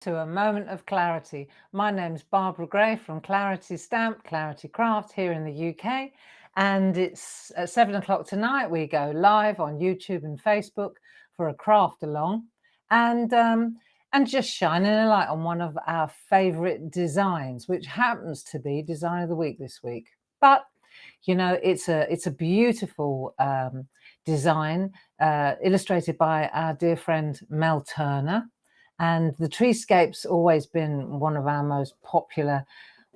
To a moment of clarity. My name's Barbara Gray from Clarity Stamp, Clarity Craft here in the UK. And it's at 7 o'clock tonight. We go live on YouTube and Facebook for a craft along and just shining a light on one of our favorite designs, which happens to be Design of the Week this week. But you know, it's a beautiful design illustrated by our dear friend Mel Turner. And the Treescapes always been one of our most popular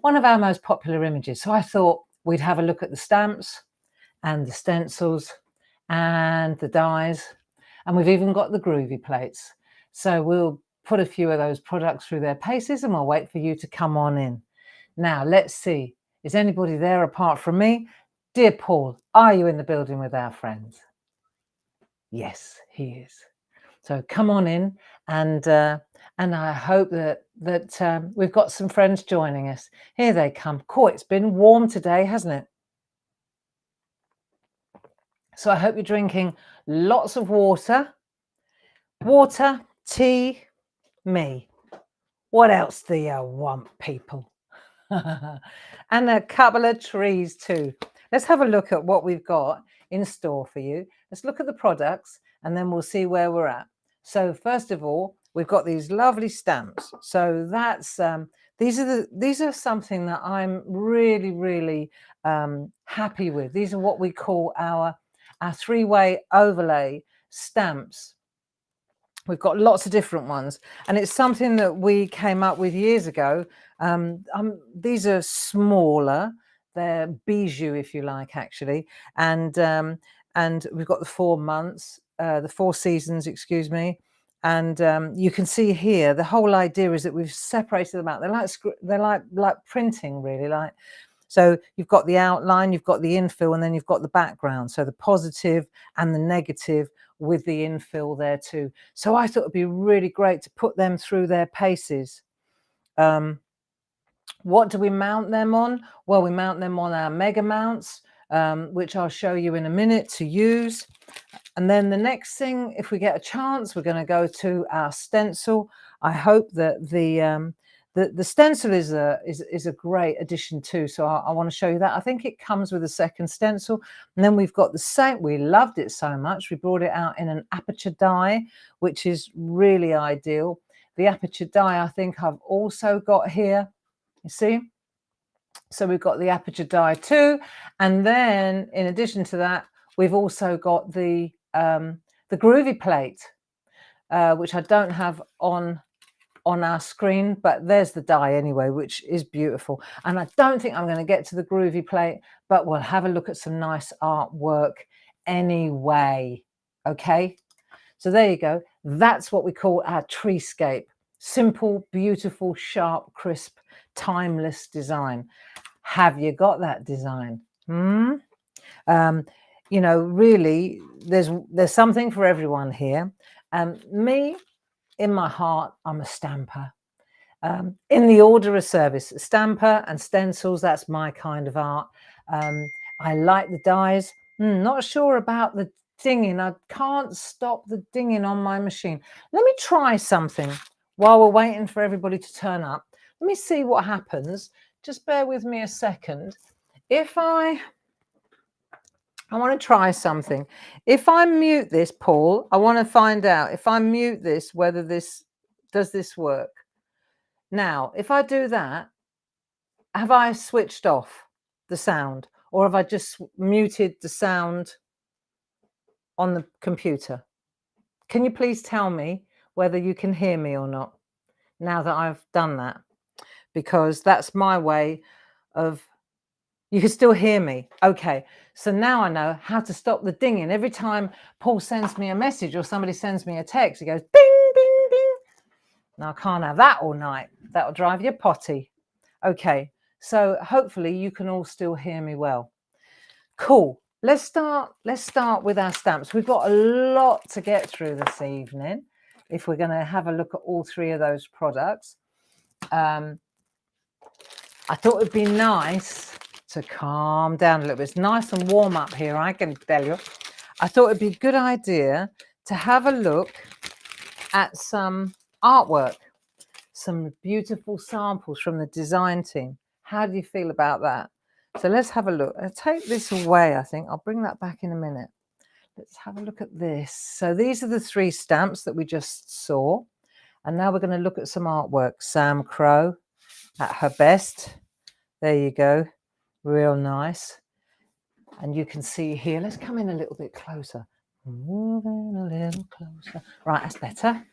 images. So I thought we'd have a look at the stamps and the stencils and the dies, and we've even got the groovy plates. So we'll put a few of those products through their paces and we'll wait for you to come on in. Now, let's see. Is anybody there apart from me? Dear Paul, are you in the building with our friends? Yes, he is. So come on in, and I hope that we've got some friends joining us. Here they come. Cool, it's been warm today, hasn't it? So I hope you're drinking lots of water, tea, me. What else do you want, people? And a couple of trees too. Let's have a look at what we've got in store for you. Let's look at the products and then we'll see where we're at. So first of all, we've got these lovely stamps. So that's these are something that I'm really happy with. These are what we call our three-way overlay stamps. We've got lots of different ones, and it's something that we came up with years ago. These are smaller; they're bijou, if you like, actually. And we've got the 4 months, the 4 seasons, excuse me. And you can see here the whole idea is that we've separated them out. They're like printing, really, like. So you've got the outline, you've got the infill, and then you've got the background. So the positive and the negative with the infill there too. So I thought it'd be really great to put them through their paces. What do we mount them on? Well, we mount them on our mega mounts, which I'll show you in a minute to use. And then the next thing, if we get a chance, we're going to go to our stencil. I hope that the stencil is a great addition too. So I want to show you that. I think it comes with a second stencil. And then we've got the same. We loved it so much. We brought it out in an aperture die, which is really ideal. The aperture die, I think I've also got here. You see? So we've got the aperture die too. And then in addition to that, we've also got the groovy plate, which I don't have on our screen, but there's the die anyway, which is beautiful. And I don't think I'm going to get to the groovy plate, but we'll have a look at some nice artwork anyway. Okay, so there you go. That's what we call our treescape. Simple, beautiful, sharp, crisp, timeless design. Have you got that design? You know, really, there's something for everyone here. Me, in my heart, I'm a stamper. In the order of service, stamper and stencils, that's my kind of art. I like the dies. Not sure about the dinging. I can't stop the dinging on my machine. Let me try something while we're waiting for everybody to turn up. Let me see what happens. Just bear with me a second. If I want to try something. If I mute this, Paul, I want to find out if I mute this, whether does this work? Now, if I do that, have I switched off the sound, or have I just muted the sound on the computer? Can you please tell me whether you can hear me or not now that I've done that? Because that's my way of... You can still hear me. Okay, so now I know how to stop the dinging. Every time Paul sends me a message or somebody sends me a text, he goes bing, bing, bing. Now I can't have that all night. That'll drive you potty. Okay, so hopefully you can all still hear me well. Cool. Let's start with our stamps. We've got a lot to get through this evening if we're going to have a look at all 3 of those products. I thought it'd be nice to calm down a little bit. It's nice and warm up here, I can tell you. I thought it'd be a good idea to have a look at some artwork. some beautiful samples from the design team. How do you feel about that? So let's have a look. I'll take this away, I think. I'll bring that back in a minute. Let's have a look at this. So these are the 3 stamps that we just saw. And now we're going to look at some artwork. Sam Crow at her best. There you go. Real nice. And you can see here, let's come in a little bit closer. Moving a little closer. Right, that's better.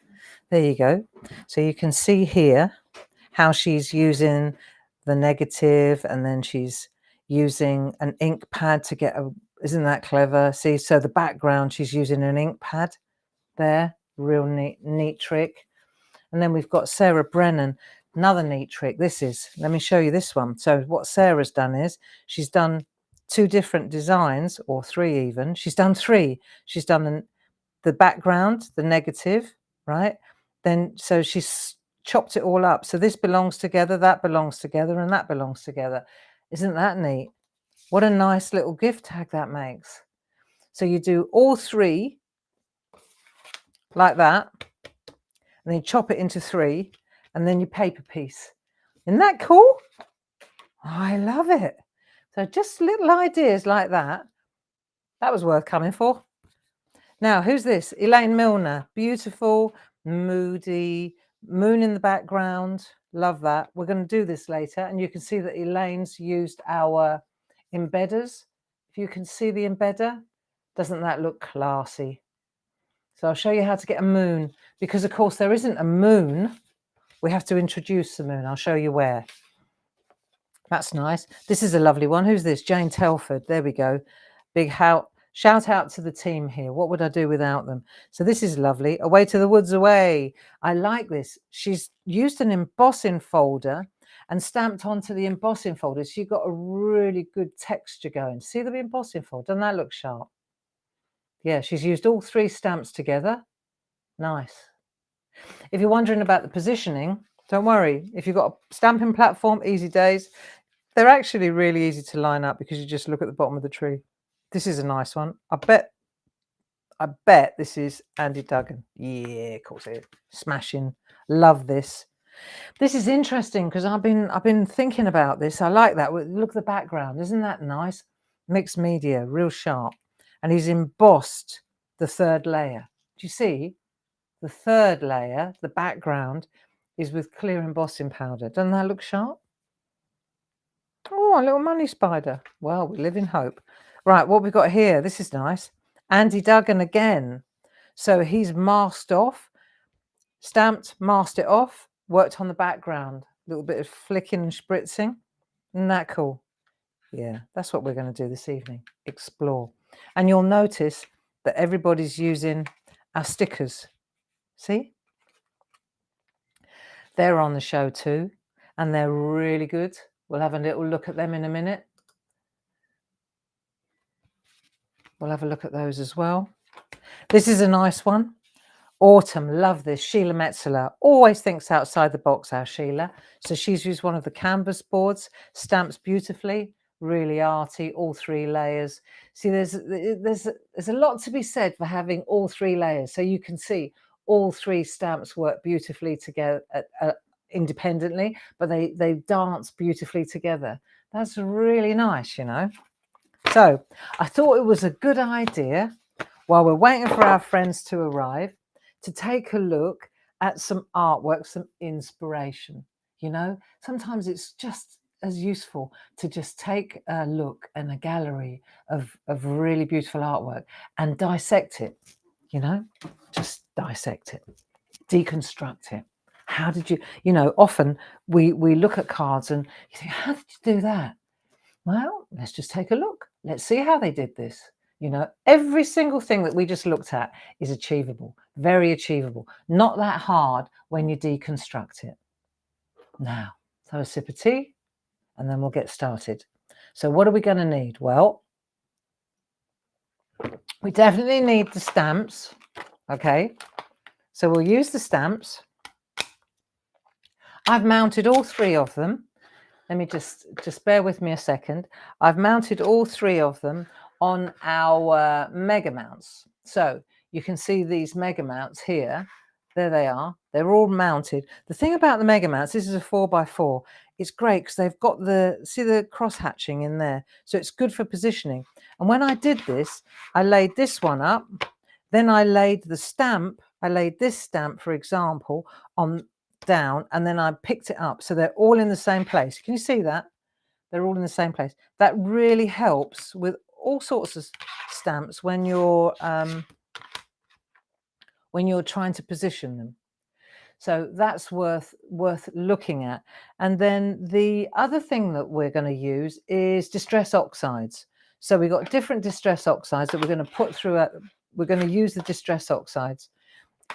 There you go. So you can see here how she's using the negative, and then she's using an ink pad to get a, isn't that clever? See, so the background, she's using an ink pad there. Real neat trick. And then we've got Sarah Brennan, another neat trick. This is, let me show you this one. So what Sarah's done is she's done 2 different designs, or 3 even. She's done 3. She's done the background, the negative, right? Then, so she's chopped it all up. So this belongs together, that belongs together, and that belongs together. Isn't that neat? What a nice little gift tag that makes. So you do all 3 like that, and then you chop it into 3, and then you paper piece. Isn't that cool? I love it. So just little ideas like that. That was worth coming for. Now, who's this? Elaine Milner. Beautiful, moody, moon in the background. Love that. We're going to do this later. And you can see that Elaine's used our embedders. If you can see the embedder, doesn't that look classy? So I'll show you how to get a moon, because of course there isn't a moon. We have to introduce the moon. I'll show you where. That's nice. This is a lovely one. Who's this? Jane Telford. There we go. Big shout out to the team here. What would I do without them? So this is lovely. Away to the woods away. I like this. She's used an embossing folder and stamped onto the embossing folder. So you've got a really good texture going. See the embossing folder? Doesn't that look sharp? Yeah, she's used all 3 stamps together. Nice. If you're wondering about the positioning, don't worry. If you've got a stamping platform, easy days. They're actually really easy to line up because you just look at the bottom of the tree. This is a nice one. I bet this is Andy Duggan. Yeah, of course it is. Smashing. Love this. This is interesting because I've been thinking about this. I like that. Look at the background. Isn't that nice? Mixed media, real sharp. And he's embossed the 3rd layer. Do you see? The 3rd layer, the background, is with clear embossing powder. Doesn't that look sharp? Oh, a little money spider. Well, we live in hope. Right, what we've got here, this is nice. Andy Duggan again. So he's masked off, stamped, masked it off, worked on the background. A little bit of flicking and spritzing. Isn't that cool? Yeah, that's what we're going to do this evening. Explore. And you'll notice that everybody's using our stickers. See? They're on the show too, and they're really good. We'll have a little look at them in a minute. We'll have a look at those as well. This is a nice one. Autumn, love this. Sheila Metzeler always thinks outside the box, our Sheila. So she's used one of the canvas boards, stamps beautifully, really arty, all 3 layers. See, there's a lot to be said for having all 3 layers. So you can see all 3 stamps work beautifully together independently, but they dance beautifully together. That's really nice, you know. So I thought it was a good idea, while we're waiting for our friends to arrive, to take a look at some artwork, some inspiration. You know, sometimes it's just as useful to just take a look in a gallery of really beautiful artwork and dissect it, you know, just dissect it, deconstruct it. How did you know, often we look at cards and you think, how did you do that? Well, let's just take a look. Let's see how they did this. You know, every single thing that we just looked at is achievable, very achievable, not that hard when you deconstruct it. Now, so a sip of tea and then we'll get started. So what are we going to need? Well, we definitely need the stamps. Okay, so we'll use the stamps. I've mounted all 3 of them. Let me just bear with me a second. I've mounted all 3 of them on our mega mounts. So you can see these mega mounts here. There they are. They're all mounted. The thing about the mega mounts, this is a 4x4. It's great because they've got see the cross hatching in there. So it's good for positioning. And when I did this, I laid this one up. Then I laid the stamp. I laid this stamp, for example, on down, and then I picked it up. So they're all in the same place. Can you see that? They're all in the same place. That really helps with all sorts of stamps when you're trying to position them. So that's worth looking at. And then the other thing that we're going to use is distress oxides. So we've got different distress oxides that we're going to put through. We're going to use the distress oxides.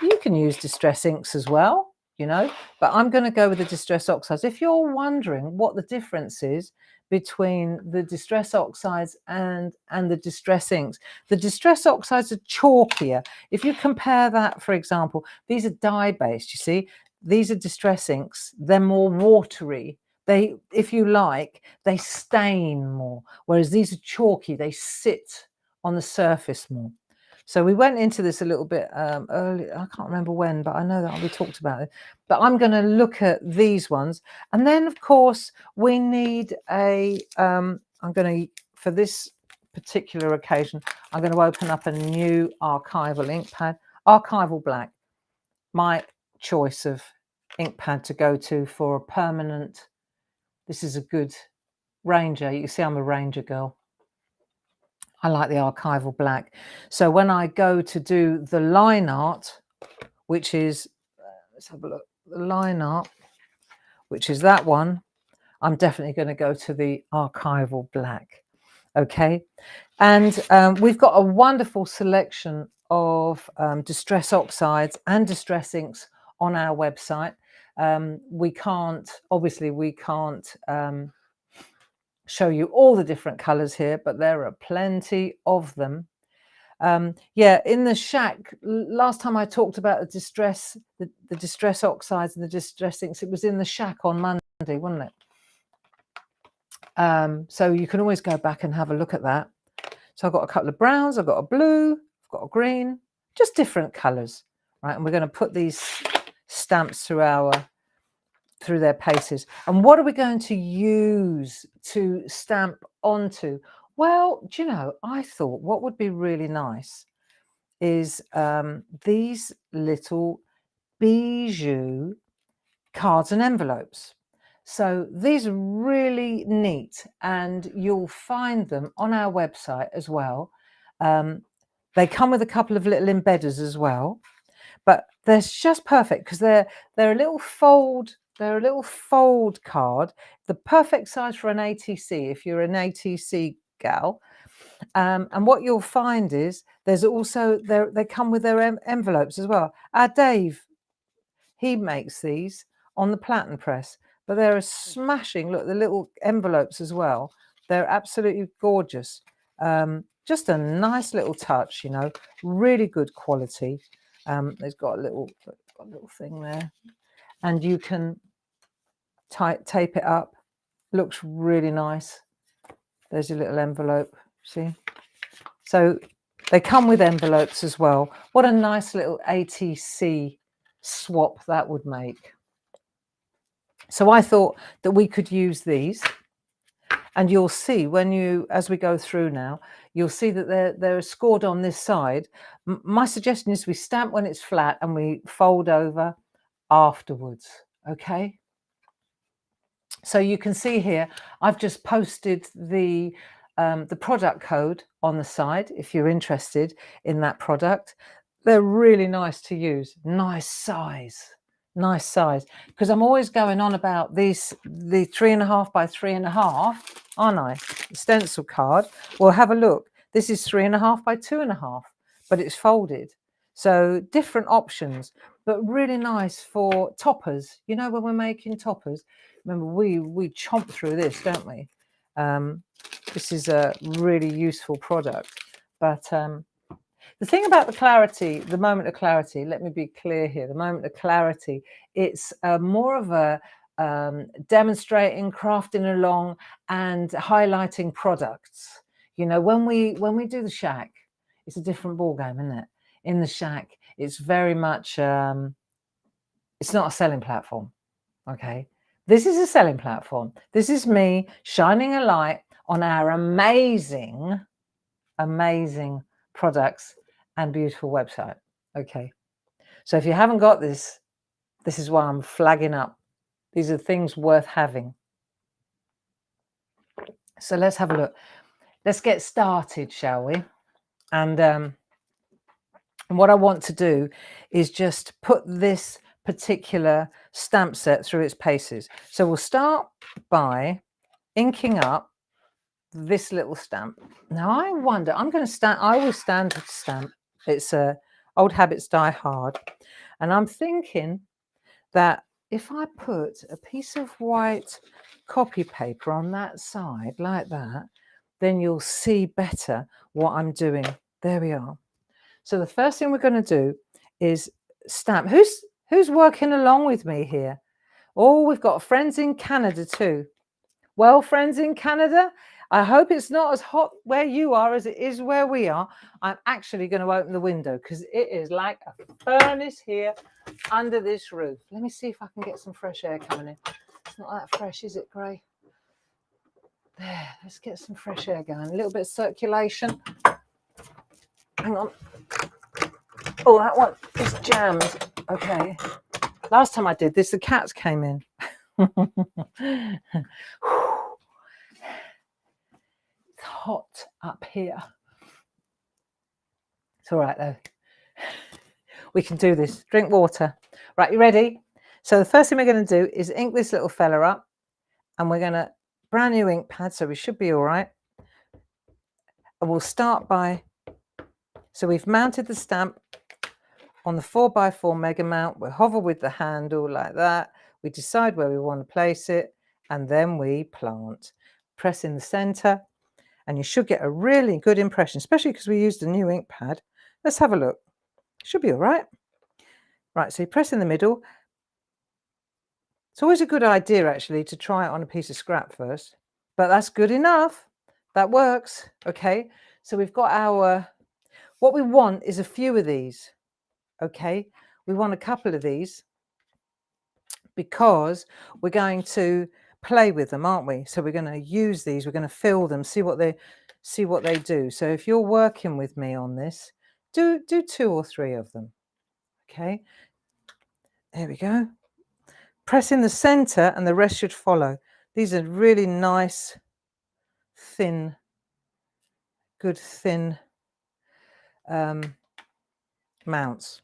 You can use distress inks as well, you know, but I'm going to go with the distress oxides. If you're wondering what the difference is between the distress oxides and the distress inks, the distress oxides are chalkier. If you compare that, for example, these are dye-based, you see, these are distress inks. They're more watery. They, if you like, they stain more, whereas these are chalky. They sit on the surface more. So we went into this a little bit early. I can't remember when, but I know that we talked about it. But I'm going to look at these ones. And then, of course, we need a, I'm going to, for this particular occasion, I'm going to open up a new archival ink pad, Archival Black, my choice of ink pad to go to for a permanent. This is a good Ranger. You can see I'm a Ranger girl. I like the Archival Black. So when I go to do the line art, which is, let's have a look, the line art, which is that one, I'm definitely going to go to the Archival Black. Okay. And we've got a wonderful selection of distress oxides and distress inks on our website. Obviously we can't show you all the different colors here, but there are plenty of them. Yeah, in the shack, last time I talked about the distress oxides and the distress inks, it was in the shack on Monday, wasn't it? So you can always go back and have a look at that. So I've got a couple of browns, I've got a blue, I've got a green, just different colors, right? And we're going to put these stamps through their paces. And what are we going to use to stamp onto? Well, do you know, I thought what would be really nice is these little bijou cards and envelopes. So these are really neat, and you'll find them on our website as well. They come with a couple of little embedders as well, but they're just perfect because they're a little fold. They're a little fold card, the perfect size for an ATC if you're an ATC gal. And what you'll find is there's also they come with their envelopes as well. Our Dave, he makes these on the platen press, but they're a smashing look. The little envelopes as well, they're absolutely gorgeous. Just a nice little touch, you know, really good quality. There's got a little thing there, and you can tape it up. Looks really nice. There's your little envelope, see? So they come with envelopes as well. What a nice little ATC swap that would make. So I thought that we could use these, and you'll see as we go through now, you'll see that they're scored on this side. My suggestion is we stamp when it's flat and we fold over afterwards, okay? So you can see here, I've just posted the product code on the side if you're interested in that product. They're really nice to use, nice size, because I'm always going on about the 3.5 by 3.5, aren't I? The stencil card. Well, have a look. This is 3.5 by 2.5, but it's folded. So different options, but really nice for toppers. You know, when we're making toppers, remember we chomp through this, don't we? This is a really useful product. But the thing about the clarity, the moment of clarity, let me be clear here, the moment of clarity, it's more of a demonstrating, crafting along and highlighting products. You know, when we do the shack, it's a different ball game, isn't it? In the shack, it's very much It's not a selling platform, okay? This is a selling platform. This is me shining a light on our amazing, amazing products and beautiful website, okay? So if you haven't got this, this is why I'm flagging up. These are things worth having. So let's have a look. Let's get started, shall we? And what I want to do is just put this particular stamp set through its paces. So we'll start by inking up this little stamp. Now I wonder, I always stand to stamp. It's Old Habits Die Hard. And I'm thinking that if I put a piece of white copy paper on that side like that, then you'll see better what I'm doing. There we are. So the first thing we're going to do is stamp. Who's working along with me here? Oh, we've got friends in Canada too. Well, friends in Canada, I hope it's not as hot where you are as it is where we are. I'm actually going to open the window because it is like a furnace here under this roof. Let me see if I can get some fresh air coming in. It's not that fresh, is it, Gray? There, let's get some fresh air going. A little bit of circulation. Hang on. Oh, that one is jammed. Okay. Last time I did this, the cats came in. It's hot up here. It's all right, though. We can do this. Drink water. Right, you ready? So the first thing we're going to do is ink this little fella up. And we're going to, brand new ink pad, so we should be all right. And we'll start by, so we've mounted the stamp on the 4x4 mega mount. We'll hover with the handle like that. We decide where we want to place it, and then we plant. Press in the center, and you should get a really good impression, especially because we used a new ink pad. Let's have a look. Should be all right. Right, so you press in the middle. It's always a good idea, actually, to try it on a piece of scrap first, but that's good enough. That works. Okay, so we've got our, what we want is a few of these. Okay, we want a couple of these because we're going to play with them, aren't we? So we're going to use these, we're going to fill them, see what they do. So if you're working with me on this, do 2 or 3 of them. Okay, there we go. Press in the center and the rest should follow. These are really nice, thin, good thin mounts.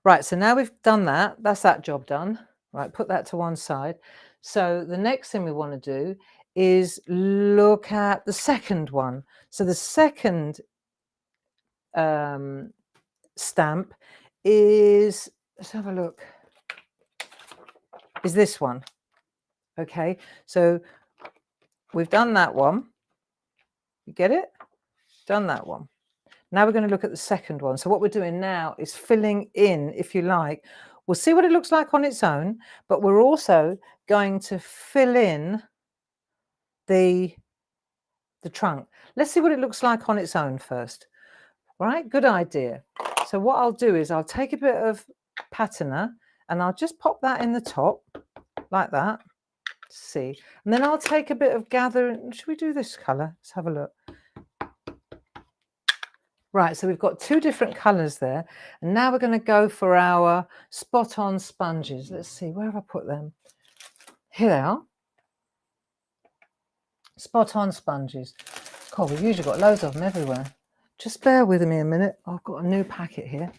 Right, so now we've done that. That's that job done. Right, put that to one side. So the next thing we want to do is look at the second one. So the second stamp is, let's have a look, is this one. Okay, so we've done that one. You get it? Done that one. Now we're going to look at the second one. So what we're doing now is filling in, if you like. We'll see what it looks like on its own, but we're also going to fill in the trunk. Let's see what it looks like on its own first. All right, good idea. So what I'll do is I'll take a bit of patina and I'll just pop that in the top like that. See, and then I'll take a bit of gather. Should we do this color? Let's have a look. Right, so we've got 2 different colours there, and now we're going to go for our spot-on sponges. Let's see, where have I put them? Here they are. Spot-on sponges. God, we've usually got loads of them everywhere. Just bear with me a minute. I've got a new packet here.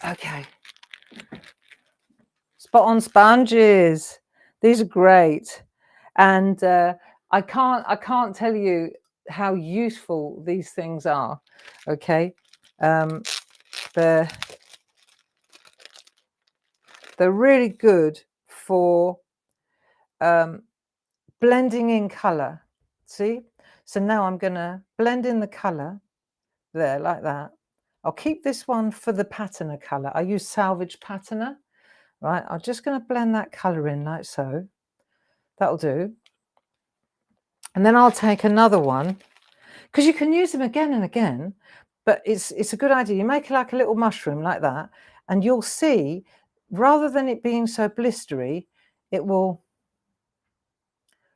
Okay. Spot-on sponges. These are great, and I can't tell you how useful these things are. Okay, they're really good for blending in color. See, so now I'm going to blend in the color there like that. I'll keep this one for the patina color. I use salvage patina. Right, I'm just going to blend that color in like so. That'll do. And then I'll take another one, because you can use them again and again, but it's a good idea. You make like a little mushroom like that, and you'll see, rather than it being so blistery, it will,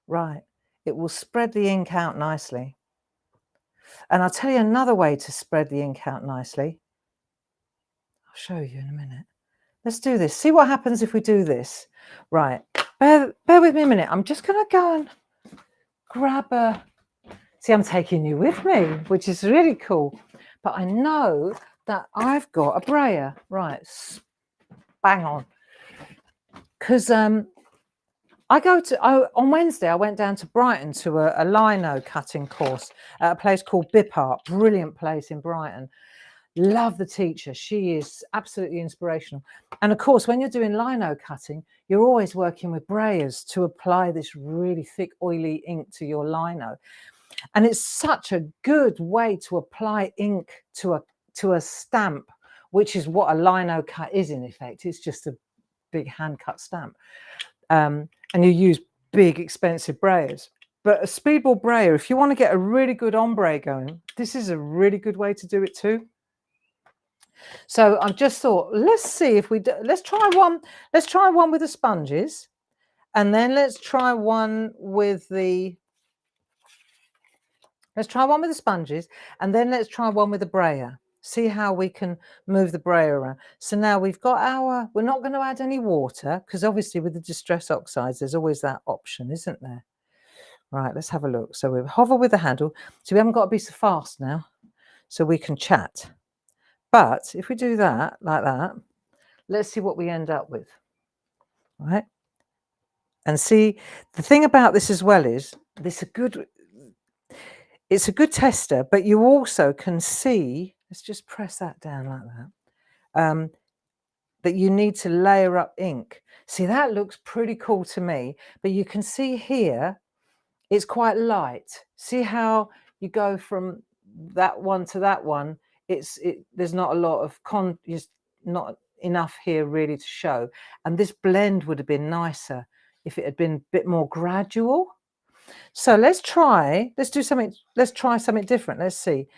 right, it will spread the ink out nicely. And I'll tell you another way to spread the ink out nicely. I'll show you in a minute. Let's do this. See what happens if we do this. Right, bear with me a minute. I'm just going to go and grab a... See, I'm taking you with me, which is really cool. But I know that I've got a brayer. Right, bang on. Because on Wednesday, I went down to Brighton to a lino cutting course at a place called Bipart. Brilliant place in Brighton. Love the teacher. She is absolutely inspirational. And of course, when you're doing lino cutting, you're always working with brayers to apply this really thick, oily ink to your lino. And it's such a good way to apply ink to a stamp, which is what a lino cut is in effect. It's just a big hand cut stamp. And you use big, expensive brayers. But a speedball brayer, if you want to get a really good ombre going, this is a really good way to do it too. So I've just thought, let's see if we do, let's try one with the sponges, and then let's try one with the sponges, and then let's try one with the brayer. See how we can move the brayer around. So now we've got our, we're not going to add any water, because obviously with the distress oxides, there's always that option, isn't there? Right, let's have a look. So we hover with the handle. So we haven't got to be so fast now, so we can chat. But if we do that, like that, let's see what we end up with. Right? And see, the thing about this as well is, it's a good tester, but you also can see, let's just press that down like that, that you need to layer up ink. See, that looks pretty cool to me, but you can see here, it's quite light. See how you go from that one to that one? There's not a lot of not enough here really to show. And this blend would have been nicer if it had been a bit more gradual. So let's try something different. Let's see.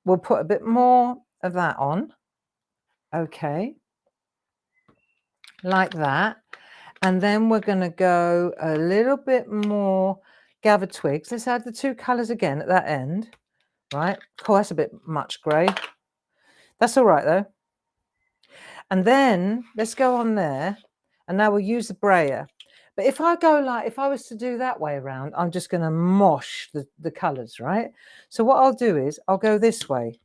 We'll put a bit more of that on. Okay. Like that. And then we're going to go a little bit more gathered twigs. Let's add the two colours again at that end. Right. Cool, that's a bit much grey. That's all right though. And then let's go on there. And now we'll use the brayer. But if I was to do that way around, I'm just going to mosh the colours, right? So what I'll do is I'll go this way.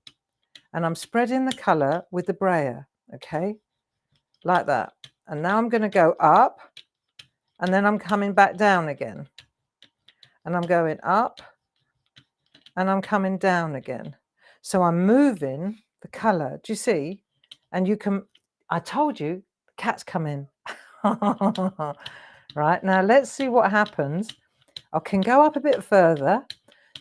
And I'm spreading the colour with the brayer, okay? Like that. And now I'm going to go up. And then I'm coming back down again. And I'm going up. And I'm coming down again. So I'm moving the colour. Do you see? And you can, I told you, the cat's come in. Right, now let's see what happens. I can go up a bit further.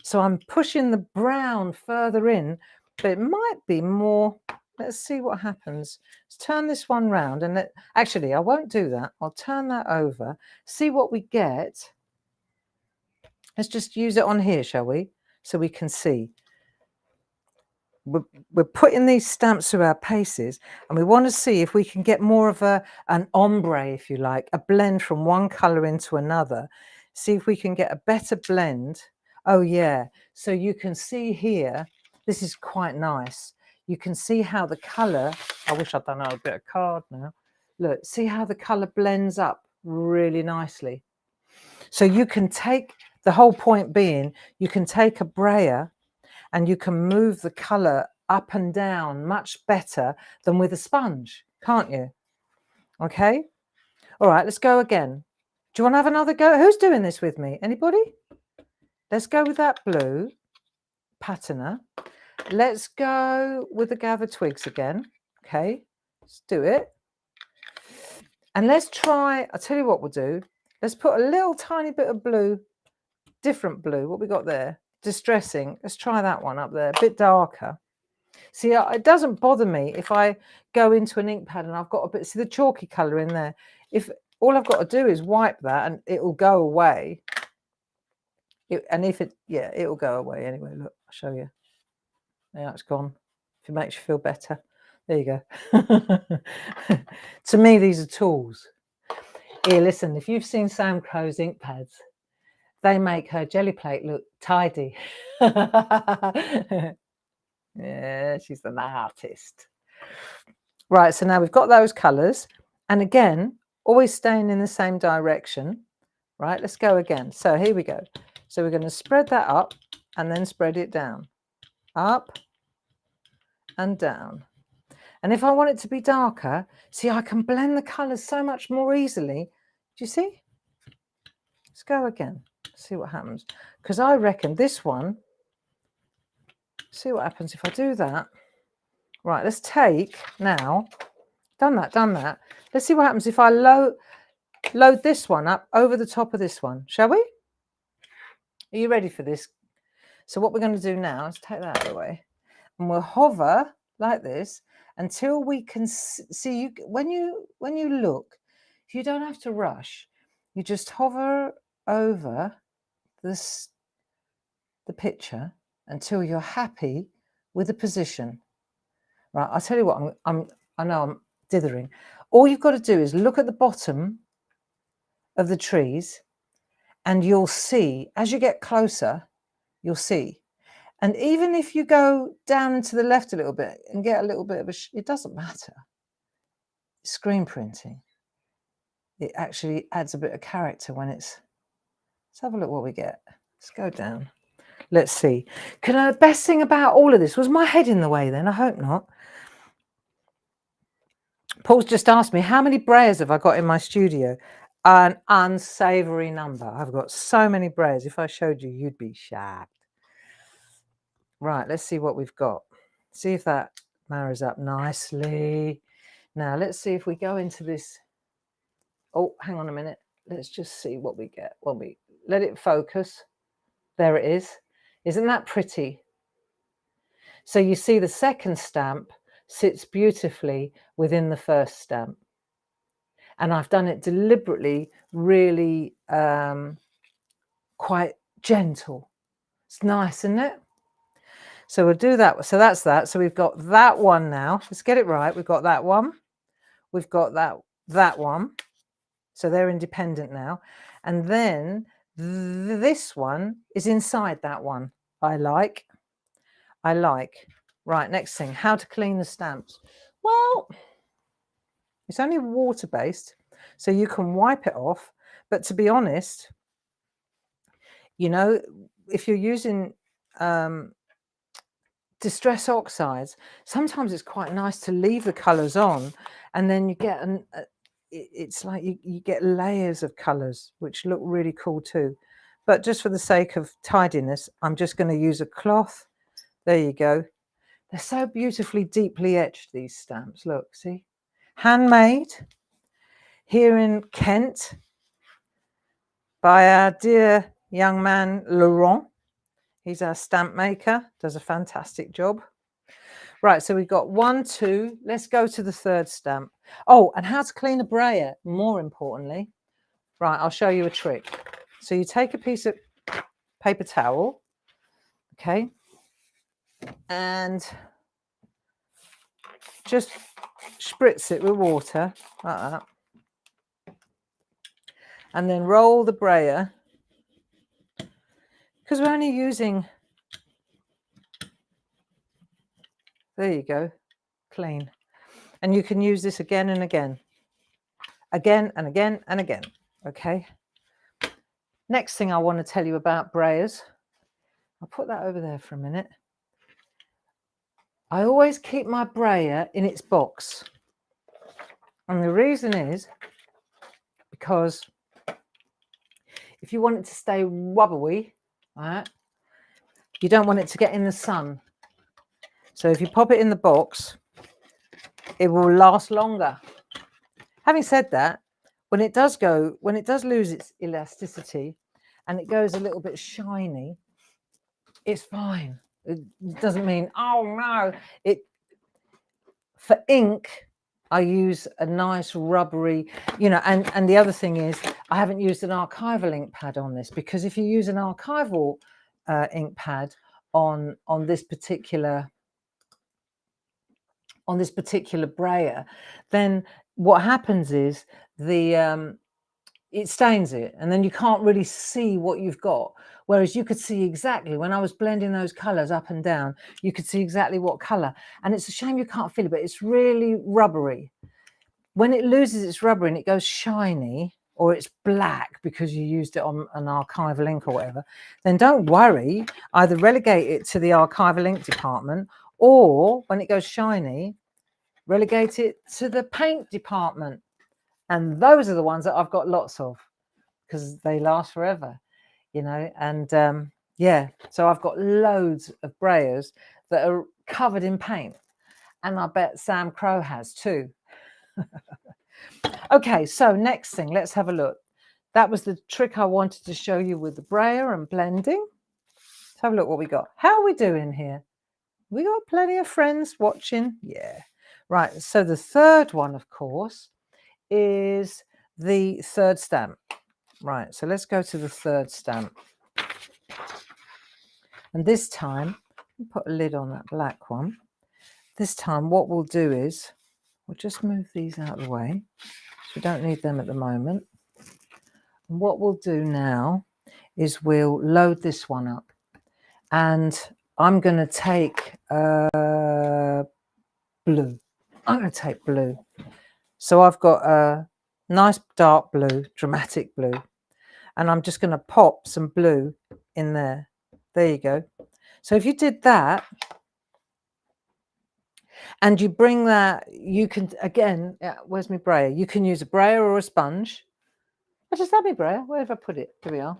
So I'm pushing the brown further in, but it might be more. Let's see what happens. Let's turn this one round, and actually, I won't do that. I'll turn that over, see what we get. Let's just use it on here, shall we? So we can see. We're putting these stamps through our paces, and we want to see if we can get more of an ombre, if you like, a blend from one colour into another. See if we can get a better blend. Oh, yeah. So you can see here, this is quite nice. You can see how the colour, I wish I'd done a bit of card now. Look, see how the colour blends up really nicely. So you can take, the whole point being, you can take a brayer and you can move the colour up and down much better than with a sponge, can't you? Okay. All right, let's go again. Do you want to have another go? Who's doing this with me? Anybody? Let's go with that blue patterner. Let's go with the gathered twigs again. Okay, let's do it. And let's try, I'll tell you what we'll do. Let's put a little tiny bit of blue, different blue. What we got there? Distressing. Let's try that one up there, a bit darker. See, it doesn't bother me if I go into an ink pad and I've got a bit, see the chalky colour in there. If all I've got to do is wipe that and it will go away. It'll go away anyway. Look, I'll show you. Yeah, it's gone. if it makes you feel better. There you go. To me, these are tools. Here, listen, if you've seen Sam Crow's ink pads, they make her jelly plate look tidy. Yeah, she's an artist. Right, so now we've got those colours. And again, always staying in the same direction. Right, let's go again. So here we go. So we're going to spread that up and then spread it down. Up and down. And if I want it to be darker, see, I can blend the colours so much more easily. Do you see? Let's go again. See what happens. Because I reckon this one, see what happens if I do that. Right, let's take now, done that. Let's see what happens if I load this one up over the top of this one, shall we? Are you ready for this? So what we're going to do now is take that out of the way. And we'll hover like this until we can see you. When you look, you don't have to rush. You just hover over the picture until you're happy with the position. Right, I'll tell you what, I know I'm dithering. All you've got to do is look at the bottom of the trees and you'll see, as you get closer, you'll see. And even if you go down and to the left a little bit and get a little bit of it doesn't matter. Screen printing, it actually adds a bit of character when it's, let's have a look what we get. Let's go down. Let's see. The best thing about all of this, was my head in the way then? I hope not. Paul's just asked me, how many brayers have I got in my studio? An unsavoury number. I've got so many brayers. If I showed you, you'd be shocked. Right, let's see what we've got. See if that marries up nicely. Now, let's see if we go into this. Oh, hang on a minute. Let's just see what we get. When we let it focus. There it is. Isn't that pretty? So you see the second stamp sits beautifully within the first stamp. And I've done it deliberately, really quite gentle. It's nice, isn't it? So we'll do that. So that's that. So we've got that one now. Let's get it right. We've got that one. We've got that one. So they're independent now. And then this one is inside that one. I like. Right, next thing, how to clean the stamps. Well, it's only water-based, so you can wipe it off. But to be honest, you know, if you're using distress oxides, sometimes it's quite nice to leave the colours on, and then you get it's like you get layers of colours, which look really cool too. But just for the sake of tidiness, I'm just going to use a cloth. There you go. They're so beautifully deeply etched, these stamps. Look, see? Handmade here in Kent by our dear young man, Laurent. He's our stamp maker, does a fantastic job. Right, so we've got 1, 2. Let's go to the third stamp. Oh, and how to clean a brayer, more importantly. Right, I'll show you a trick. So you take a piece of paper towel, okay, and just spritz it with water like that, and then roll the brayer, because we're only using, there you go, clean. And you can use this again and again and again and again. Okay, next thing I want to tell you about brayers, I'll put that over there for a minute. I always keep my brayer in its box, and the reason is because if you want it to stay wobbly, right, you don't want it to get in the sun. So if you pop it in the box, it will last longer. Having said that, when it does lose its elasticity and it goes a little bit shiny, it's fine. It doesn't mean, oh no. For ink, I use a nice rubbery, you know, and the other thing is I haven't used an archival ink pad on this, because if you use an archival ink pad on this particular on this particular brayer, then what happens is it stains it, and then you can't really see what you've got. Whereas you could see exactly, when I was blending those colours up and down, you could see exactly what colour. And it's a shame you can't feel it, but it's really rubbery. When it loses its rubber and it goes shiny, or it's black because you used it on an archival ink or whatever, then don't worry. Either relegate it to the archival ink department, or when it goes shiny, relegate it to the paint department. And those are the ones that I've got lots of, because they last forever, you know. And yeah, so I've got loads of brayers that are covered in paint, and I bet Sam Crow has too. Okay, so next thing, let's have a look. That was the trick I wanted to show you with the brayer and blending. Let's have a look what we got. How are we doing here? We got plenty of friends watching. Yeah. Right, so the third one, of course, is the third stamp. Right, so let's go to the third stamp. And this time, put a lid on that black one. This time what we'll do is, we'll just move these out of the way. So we don't need them at the moment. And what we'll do now is we'll load this one up. And I'm going to take blue. I'm going to take blue. So I've got a nice dark blue, dramatic blue. And I'm just going to pop some blue in there. There you go. So if you did that, and you bring that, you can, again, where's my brayer? You can use a brayer or a sponge. I just had my brayer. Where have I put it? Here we are.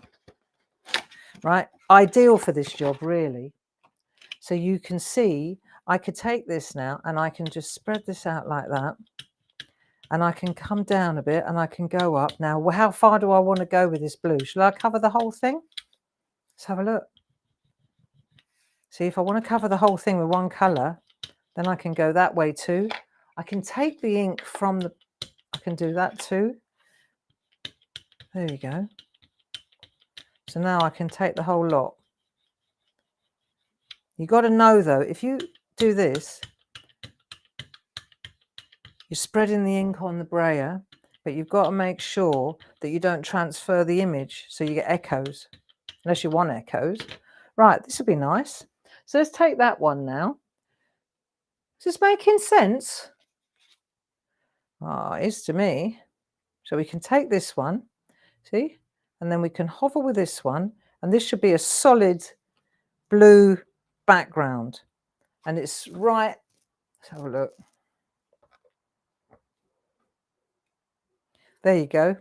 Right. Ideal for this job, really. So you can see, I could take this now and I can just spread this out like that. And I can come down a bit and I can go up. Now, how far do I want to go with this blue? Shall I cover the whole thing? Let's have a look. See, if I want to cover the whole thing with one colour, then I can go that way too. I can take the ink from the, I can do that too. There you go. So now I can take the whole lot. You've got to know though, if you do this, you're spreading the ink on the brayer, but you've got to make sure that you don't transfer the image so you get echoes, unless you want echoes. Right, this will be nice. So let's take that one now. Is this making sense? Oh, it is to me. So we can take this one, see, and then we can hover with this one, and this should be a solid blue background. And it's right, let's have a look. There you go.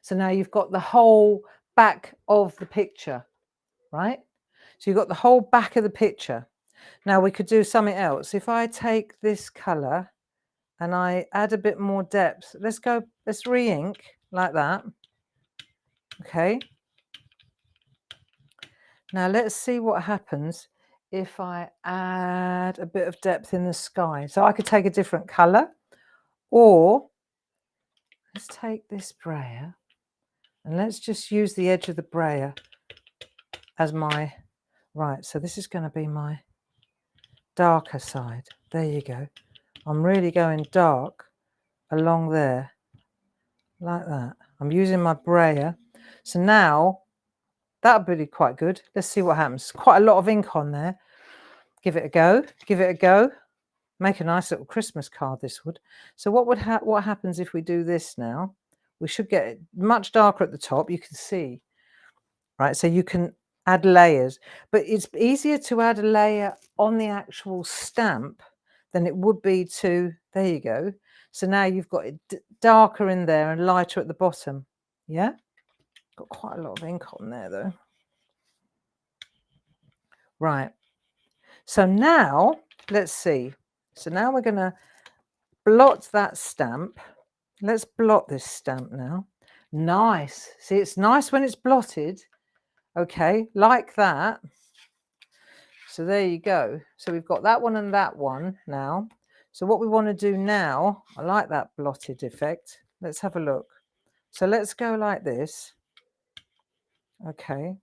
So now you've got the whole back of the picture, right? So you've got the whole back of the picture. Now we could do something else. If I take this color and I add a bit more depth, let's re-ink like that. Okay. Now let's see what happens if I add a bit of depth in the sky. So I could take a different color, or let's take this brayer and let's just use the edge of the brayer as my, right, so this is going to be my darker side. There you go. I'm really going dark along there, like that. I'm using my brayer. So now that'll be quite good. Let's see what happens. Quite a lot of ink on there. Give it a go. Give it a go. Make a nice little Christmas card, this would. So what happens if we do this now? We should get it much darker at the top. You can see, right? So you can add layers, but it's easier to add a layer on the actual stamp than it would be to, there you go. So now you've got it darker in there and lighter at the bottom. Yeah? Got quite a lot of ink on there though. Right. So now, let's see. So now we're going to blot that stamp. Let's blot this stamp now. Nice. See, it's nice when it's blotted. Okay, like that. So there you go. So we've got that one and that one now. So what we want to do now, I like that blotted effect. Let's have a look. So let's go like this. Okay.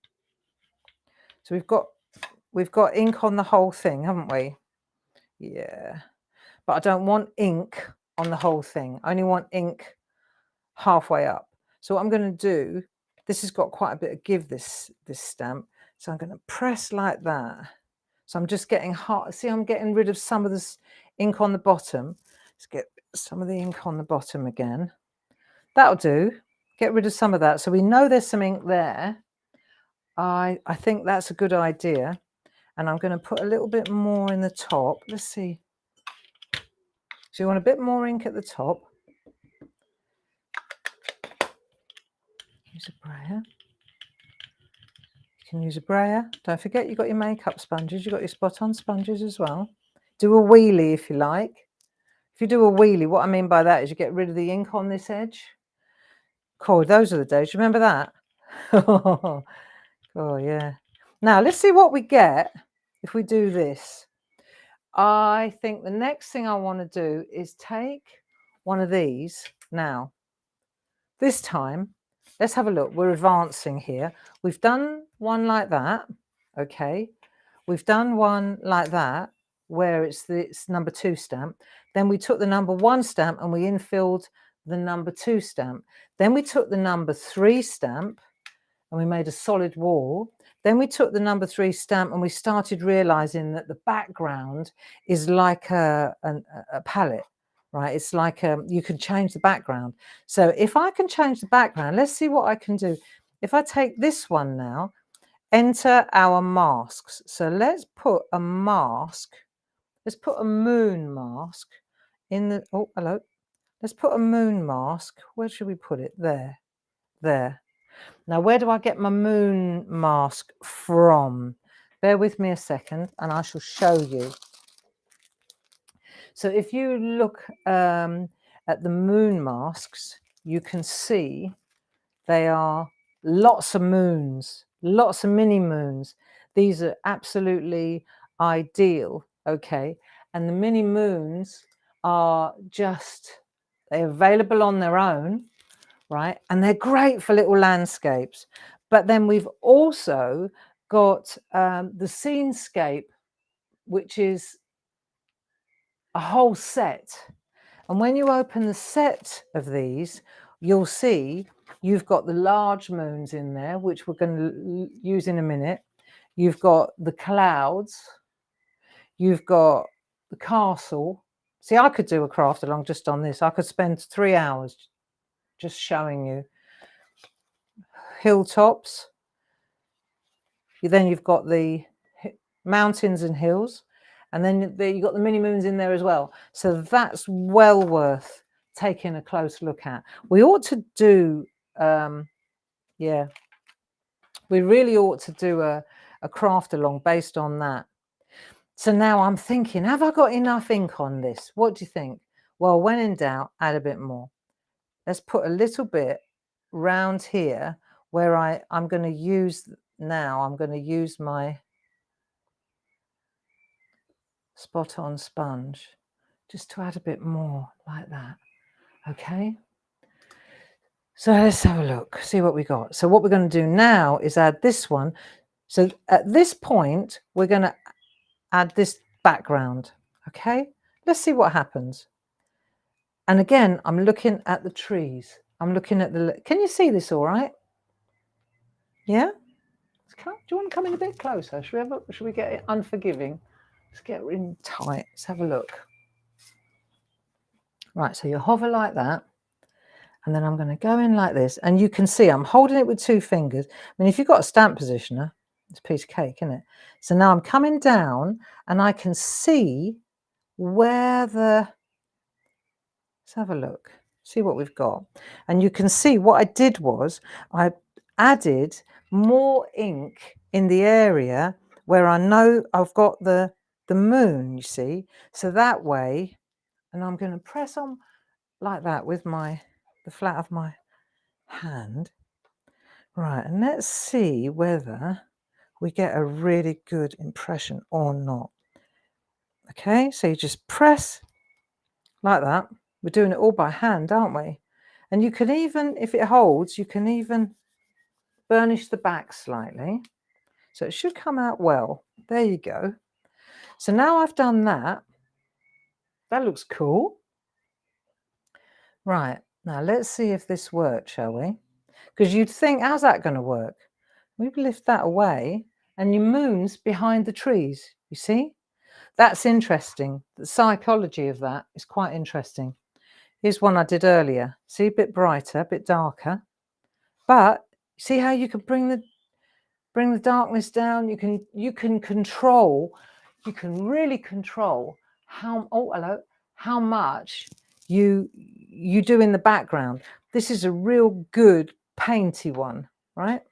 So we've got ink on the whole thing, haven't we? Yeah. but I don't want ink on the whole thing. I only want ink halfway up. So what I'm going to do, this has got quite a bit of give, this stamp. So I'm going to press like that. So I'm just getting hot. See, I'm getting rid of some of this ink on the bottom. Let's get some of the ink on the bottom again. That'll do. Get rid of some of that. So we know there's some ink there. I think that's a good idea. And I'm going to put a little bit more in the top. Let's see. So you want a bit more ink at the top. Use a brayer. You can use a brayer. Don't forget you've got your makeup sponges. You've got your spot-on sponges as well. Do a wheelie if you like. If you do a wheelie, what I mean by that is you get rid of the ink on this edge. Cool, those are the days. Remember that? Oh, yeah. Now, let's see what we get if we do this. I think the next thing I want to do is take one of these. Now, this time, let's have a look. We're advancing here. We've done one like that. Okay. We've done one like that, where it's number 2 stamp. Then we took the number 1 stamp and we infilled the number 2 stamp. Then we took the number 3 stamp and we made a solid wall. Then we took the number 3 stamp and we started realizing that the background is like a palette, right? It's like you can change the background. So if I can change the background, let's see what I can do. If I take this one now, enter our masks. So let's put a mask. Let's put a moon mask in the, oh, hello. Let's put a moon mask. Where should we put it? There, there. Now, where do I get my moon mask from? Bear with me a second and I shall show you. So if you look at the moon masks, you can see they are lots of moons, lots of mini moons. These are absolutely ideal, okay? And the mini moons are just, they're available on their own, right? And they're great for little landscapes. But then we've also got the scenescape, which is a whole set. And when you open the set of these, you'll see you've got the large moons in there, which we're going to use in a minute. You've got the clouds. You've got the castle. See, I could do a craft along just on this. I could spend 3 hours just showing you. Hilltops. Then you've got the mountains and hills. And then you've got the mini moons in there as well. So that's well worth taking a close look at. We ought to do, yeah, we really ought to do a craft along based on that. So now I'm thinking, have I got enough ink on this? What do you think? Well, when in doubt, add a bit more. Let's put a little bit round here where I'm going to use now, I'm going to use my spot on sponge just to add a bit more like that. Okay, so let's have a look, see what we got. So what we're going to do now is add this one. So at this point we're going to add this background. Okay, let's see what happens. And again, I'm looking at the trees. I'm looking at the, can you see this all right? Yeah, do you want to come in a bit closer? Should we get it unforgiving? Let's get in tight. Let's have a look. Right, so you hover like that, and then I'm going to go in like this, and you can see I'm holding it with 2 fingers. I mean, if you've got a stamp positioner, it's a piece of cake, isn't it? So now I'm coming down, and I can see where the, let's have a look, see what we've got. And you can see what I did was I added more ink in the area where I know I've got the moon, you see. So that way, and I'm going to press on like that with the flat of my hand. Right, and let's see whether we get a really good impression or not. Okay, so you just press like that. We're doing it all by hand, aren't we? And you can even, if it holds, you can even burnish the back slightly. So it should come out well. There you go. So now I've done that, That looks cool. Right, now let's see if this works, shall we? Because you'd think, how's that going to work? We lift that away and your moon's behind the trees, you see? That's interesting. The psychology of that is quite interesting. Here's one I did earlier. See, a bit brighter, a bit darker. But see how you can bring the darkness down? You can control, you can really control how much you do in the background. This is a real good painty one, right?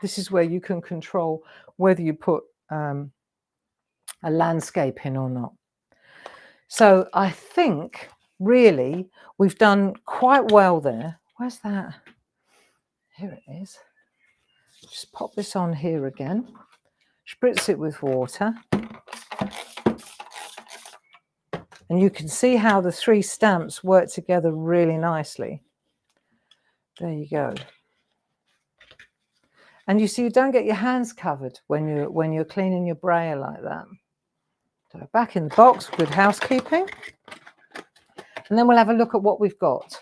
This is where you can control whether you put a landscape in or not. So I think really we've done quite well there. Where's that? Here it is. Just pop this on here again. Spritz it with water. And you can see how the 3 stamps work together really nicely. There you go. And you see, you don't get your hands covered when you're cleaning your brayer like that. So back in the box, good housekeeping. And then we'll have a look at what we've got.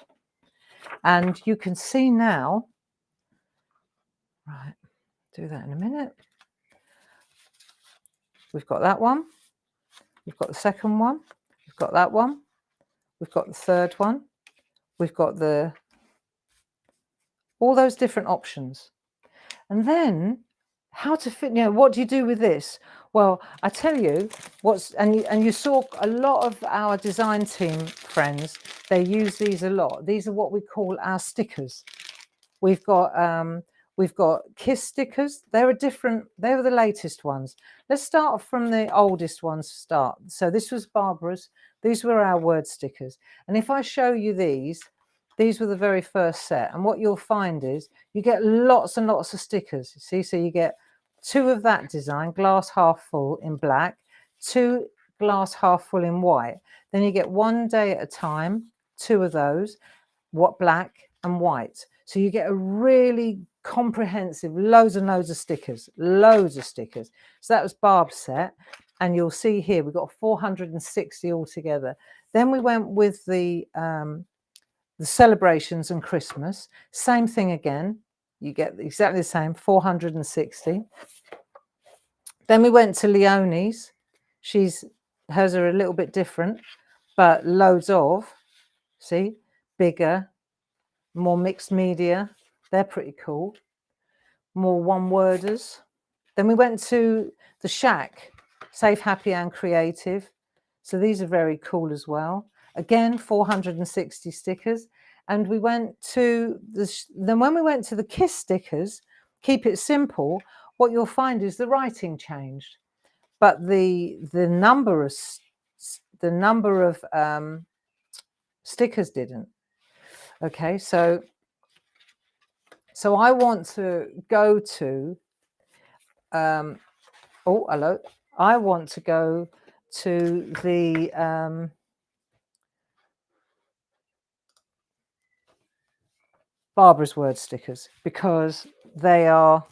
And you can see now, right, do that in a minute. We've got that one. We've got the second one. We've got that one. We've got the third one. We've got all those different options. And then how to fit, what do you do with this? Well, I tell you and you saw a lot of our design team friends, they use these a lot. These are what we call our stickers. We've got kiss stickers. They were the latest ones. Let's start from the oldest ones to start. So this was Barbara's. These were our word stickers. And if I show you these were the very first set. And what you'll find is you get lots and lots of stickers. You see, so you get 2 of that design, glass half full in black, 2 glass half full in white. Then you get 1 day at a time, 2 of those, black and white. So you get a really comprehensive, loads and loads of stickers, So that was Barb's set. And you'll see here, we've got 460 altogether. Then we went with the celebrations and Christmas. Same thing again. You get exactly the same, 460. Then we went to Leonie's. Hers are a little bit different, but loads of, see, bigger, more mixed media. They're pretty cool. More one-worders. Then we went to the Shack, Safe, Happy and Creative. So these are very cool as well. Again, 460 stickers. And we went to then when we went to the Kiss stickers, Keep It Simple, what you'll find is the writing changed, but the number of stickers didn't. Okay, so I want to go to I want to go to the Barbara's word stickers, because they are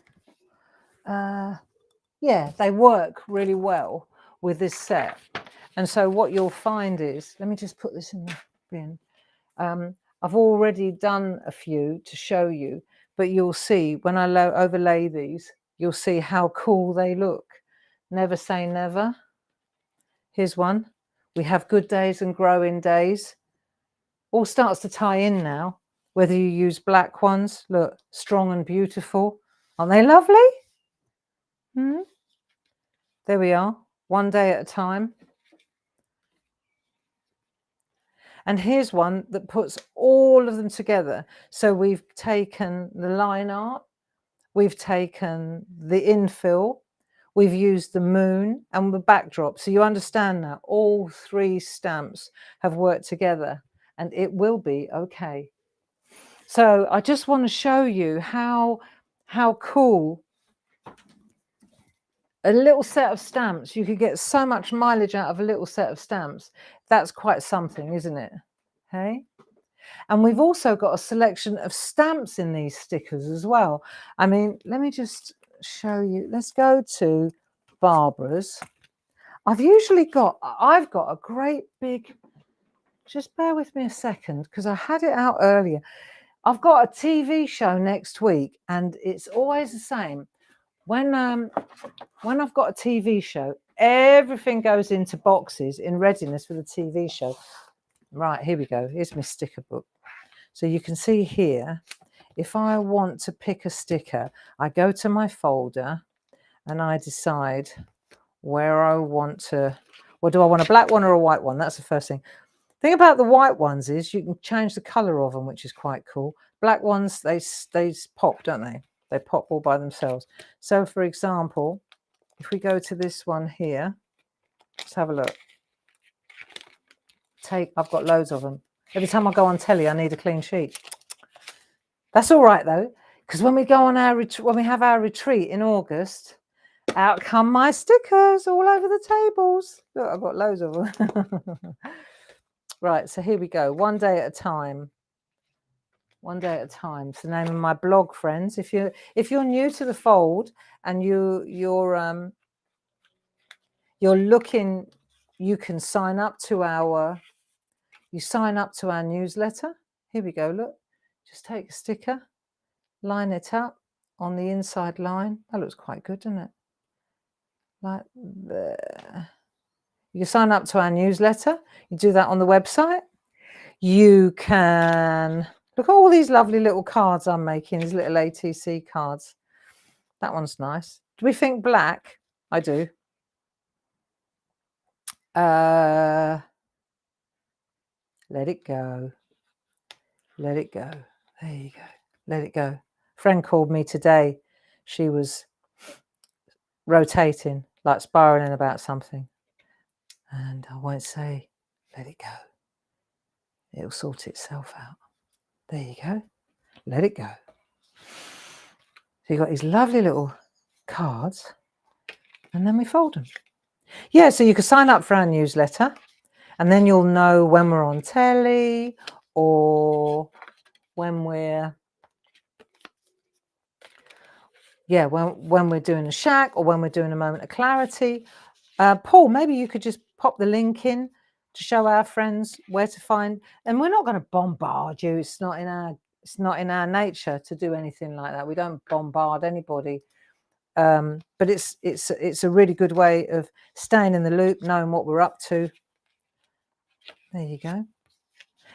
they work really well with this set. And so what you'll find is, let me just put this in the bin. I've already done a few to show you, but you'll see when I overlay these, you'll see how cool they look. Never say never. Here's one. We have good days and growing days. All starts to tie in now. Whether you use black ones, look, strong and beautiful. Aren't they lovely? There we are, 1 day at a time. And here's one that puts all of them together. So we've taken the line art, we've taken the infill, we've used the moon and the backdrop. So you understand now, all 3 stamps have worked together and it will be okay. So I just want to show you how cool a little set of stamps. You could get so much mileage out of a little set of stamps. That's quite something, isn't it? Hey? And we've also got a selection of stamps in these stickers as well. I mean, let me just show you. Let's go to Barbara's. I've got a great big Just bear with me a second because I had it out earlier. I've got a TV show next week, and it's always the same. When I've got a TV show, everything goes into boxes in readiness for the TV show. Right, here we go. Here's my sticker book. So you can see here, if I want to pick a sticker, I go to my folder and I decide where I want to, well, do I want a black one or a white one? That's the first thing. The thing about the white ones is you can change the colour of them, which is quite cool. Black ones, they pop, don't they? They pop all by themselves. So, for example, if we go to this one here, let's have a look. I've got loads of them. Every time I go on telly, I need a clean sheet. That's all right though, because when we go on when we have our retreat in August, out come my stickers all over the tables. Look, I've got loads of them. Right, so here we go. One day at a time. One day at a time. It's the name of my blog, friends. If you're new to the fold and you're looking, you can sign up to our newsletter. Here we go. Look, just take a sticker, line it up on the inside line. That looks quite good, doesn't it? Like there. You can sign up to our newsletter. You do that on the website. You can look at all these lovely little cards I'm making, these little ATC cards. That one's nice. Do we think black? I do. Let it go. Let it go. There you go. Let it go. A friend called me today. She was rotating, like spiraling about something. And I won't say, let it go. It'll sort itself out. There you go. Let it go. So you've got these lovely little cards, and then we fold them. Yeah, so you can sign up for our newsletter, and then you'll know when we're on telly or when we're when we're doing a shack or when we're doing a moment of clarity. Paul, maybe you could just pop the link in to show our friends where to find. And we're not going to bombard you. It's not in our nature to do anything like that. We don't bombard anybody. But it's a really good way of staying in the loop, knowing what we're up to. There you go.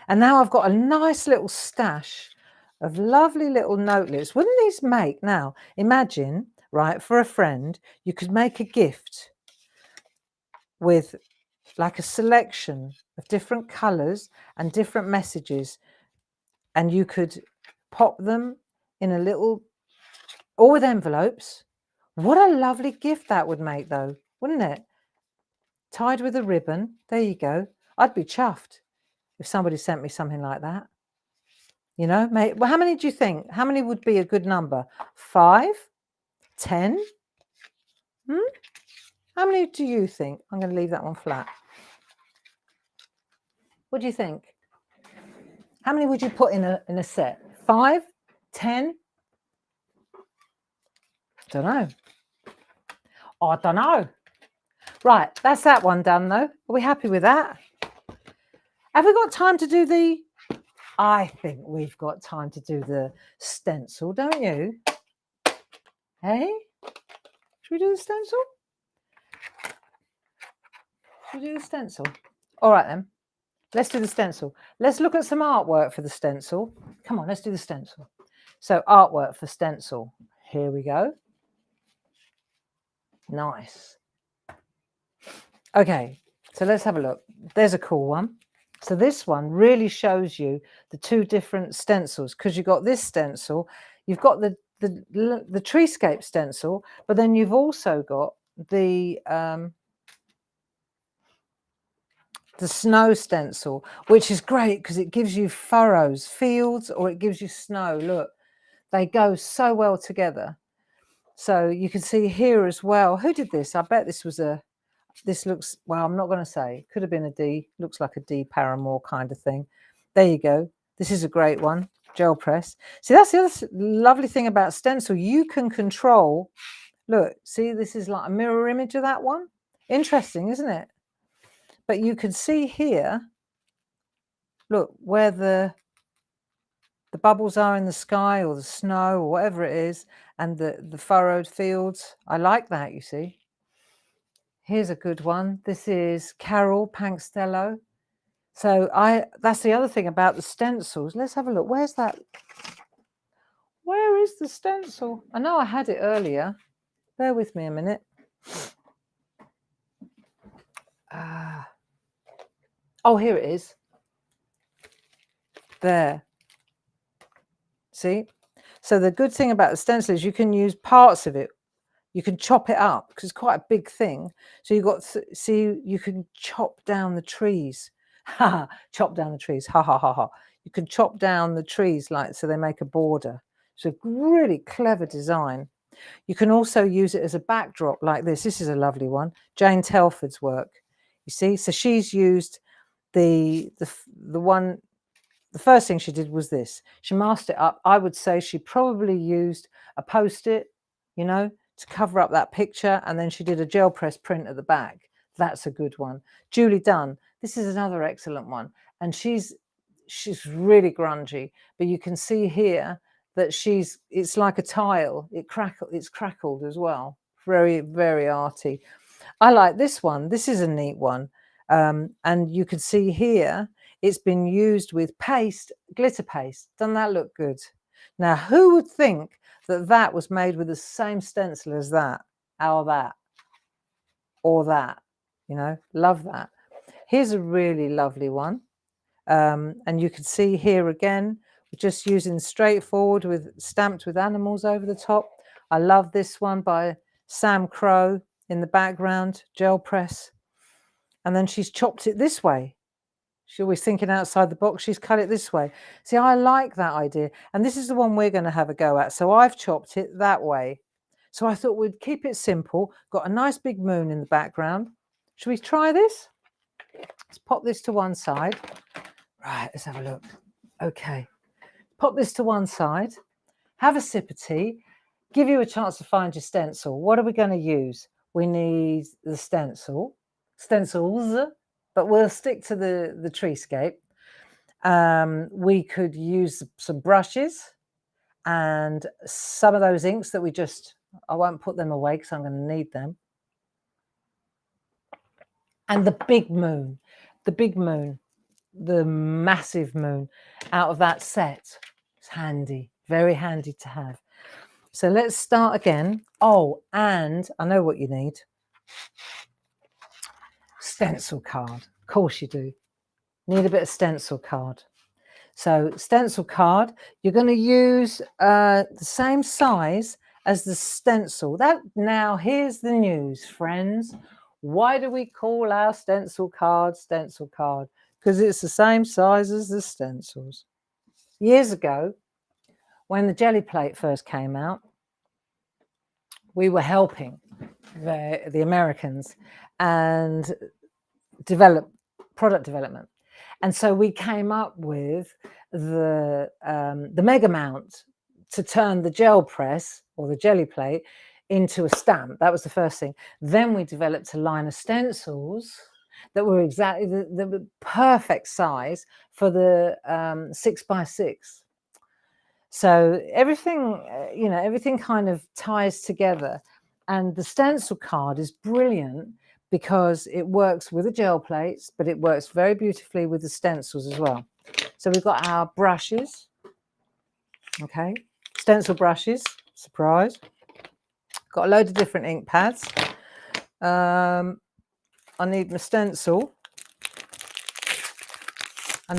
And now I've got a nice little stash of lovely little notelets. Wouldn't these make, now imagine, right, for a friend, you could make a gift with like a selection of different colours and different messages, and you could pop them in a little, or with envelopes. What a lovely gift that would make though, wouldn't it? Tied with a ribbon. There you go. I'd be chuffed if somebody sent me something like that. You know, mate. Well, how many do you think? How many would be a good number? 5? 10? How many do you think? I'm going to leave that one flat. What do you think? How many would you put in a set? 5? 10? Don't know. I don't know. Right, that's that one done though. Are we happy with that? Have we got time to do the... I think we've got time to do the stencil, don't you? Hey? Should we do the stencil? Should we do the stencil? All right then. Let's do the stencil. Let's look at some artwork for the stencil. Come on, let's do the stencil. So artwork for stencil. Here we go. Nice. Okay, so let's have a look. There's a cool one. So this one really shows you the two different stencils, because you've got this stencil, you've got the Treescape stencil, but then you've also got the snow stencil, which is great because it gives you furrows, fields, or it gives you snow. Look, they go so well together. So you can see here as well. Who did this? I bet this was this looks, well, I'm not going to say. Could have been a D. Looks like a D Paramore kind of thing. There you go. This is a great one. Gel press. See, that's the other lovely thing about stencil. You can control. Look, see, this is like a mirror image of that one. Interesting, isn't it? But you can see here look, where the bubbles are in the sky or the snow or whatever it is, and the furrowed fields. I like that, you see. Here's a good one. This is Carol Pankstello. So that's the other thing about the stencils. Let's have a look. Where's that? Where is the stencil? I know I had it earlier. Bear with me a minute. Oh, here it is. There. See? So the good thing about the stencil is you can use parts of it. You can chop it up because it's quite a big thing. So you've got, see, you can chop down the trees. Ha! Chop down the trees. Ha ha ha ha. You can chop down the trees like so they make a border. It's a really clever design. You can also use it as a backdrop like this. This is a lovely one. Jane Telford's work. You see, so she's used the one. The first thing she did was this. She masked it up. I would say she probably used a Post-it, you know, to cover up that picture, and then she did a gel press print at the back. That's a good one. Julie Dunn. This is another excellent one, and she's really grungy, but you can see here that it's like a tile. It's crackled as well. Very, very arty. I like this one. This is a neat one. And you can see here, it's been used with paste, glitter paste. Doesn't that look good? Now, who would think that that was made with the same stencil as that, or that, or that? You know, love that. Here's a really lovely one. And you can see here again, just using straightforward stamped with animals over the top. I love this one by Sam Crow in the background, gel press. And then she's chopped it this way. She's always thinking outside the box. She's cut it this way. See, I like that idea. And this is the one we're going to have a go at. So I've chopped it that way. So I thought we'd keep it simple. Got a nice big moon in the background. Should we try this? Let's pop this to one side. Right, let's have a look. Okay. Pop this to one side. Have a sip of tea. Give you a chance to find your stencil. What are we going to use? We need the stencils, but we'll stick to the treescape. We could use some brushes and some of those inks that I won't put them away because I'm going to need them. And the big moon, the massive moon out of that set. It's handy, very handy to have. So let's start again. Oh, and I know what you need. Stencil card. Of course you do. Need a bit of stencil card. So stencil card, you're going to use the same size as the stencil. Now here's the news, friends. Why do we call our stencil card? Because it's the same size as the stencils. Years ago, when the jelly plate first came out, we were helping the Americans and develop product development. And so we came up with the mega mount to turn the gel press or the jelly plate into a stamp. That was the first thing. Then we developed a line of stencils that were exactly the perfect size for the 6x6. So everything, everything kind of ties together. And the stencil card is brilliant because it works with the gel plates, but it works very beautifully with the stencils as well. So we've got our brushes. Okay, stencil brushes, surprise. Got a load of different ink pads. I need my stencil. And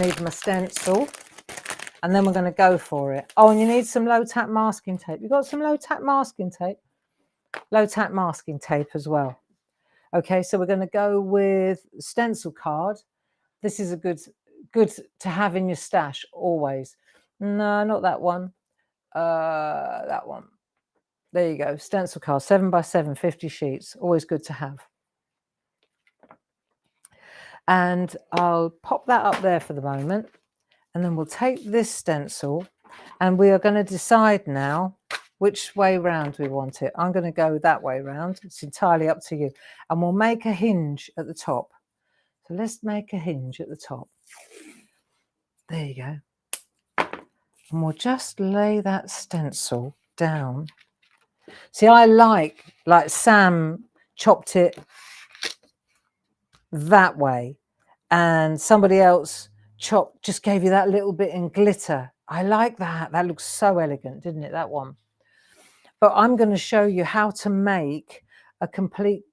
then we're going to go for it. Oh, and you need some low-tack masking tape. You've got some low-tack masking tape? Low-tack masking tape as well. Okay, so we're going to go with stencil card. This is a good to have in your stash always. No, not that one. That one. There you go. Stencil card, 7x7, 50 sheets. Always good to have. And I'll pop that up there for the moment. And then we'll take this stencil and we are going to decide now which way round we want it. I'm going to go that way round. It's entirely up to you. And we'll make a hinge at the top. So let's make a hinge at the top. There you go. And we'll just lay that stencil down. See, I like Sam chopped it that way, and somebody else just gave you that little bit in glitter. I like that. That looks so elegant, didn't it, that one? But I'm going to show you how to make a complete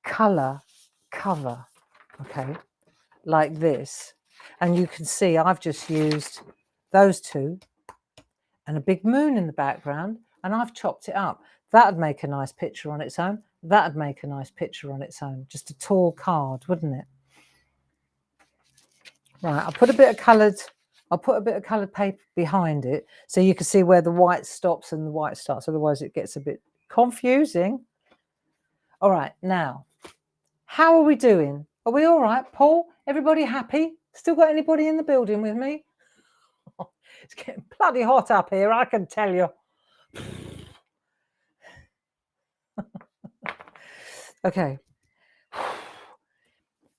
colour cover, okay, like this. And you can see I've just used those two and a big moon in the background, and I've chopped it up. That'd make a nice picture on its own. That'd make a nice picture on its own. Just a tall card, wouldn't it? Right, I'll put a bit of coloured paper behind it so you can see where the white stops and the white starts. Otherwise it gets a bit confusing. All right, now, how are we doing? Are we all right, Paul? Everybody happy? Still got anybody in the building with me? It's getting bloody hot up here, I can tell you. Okay.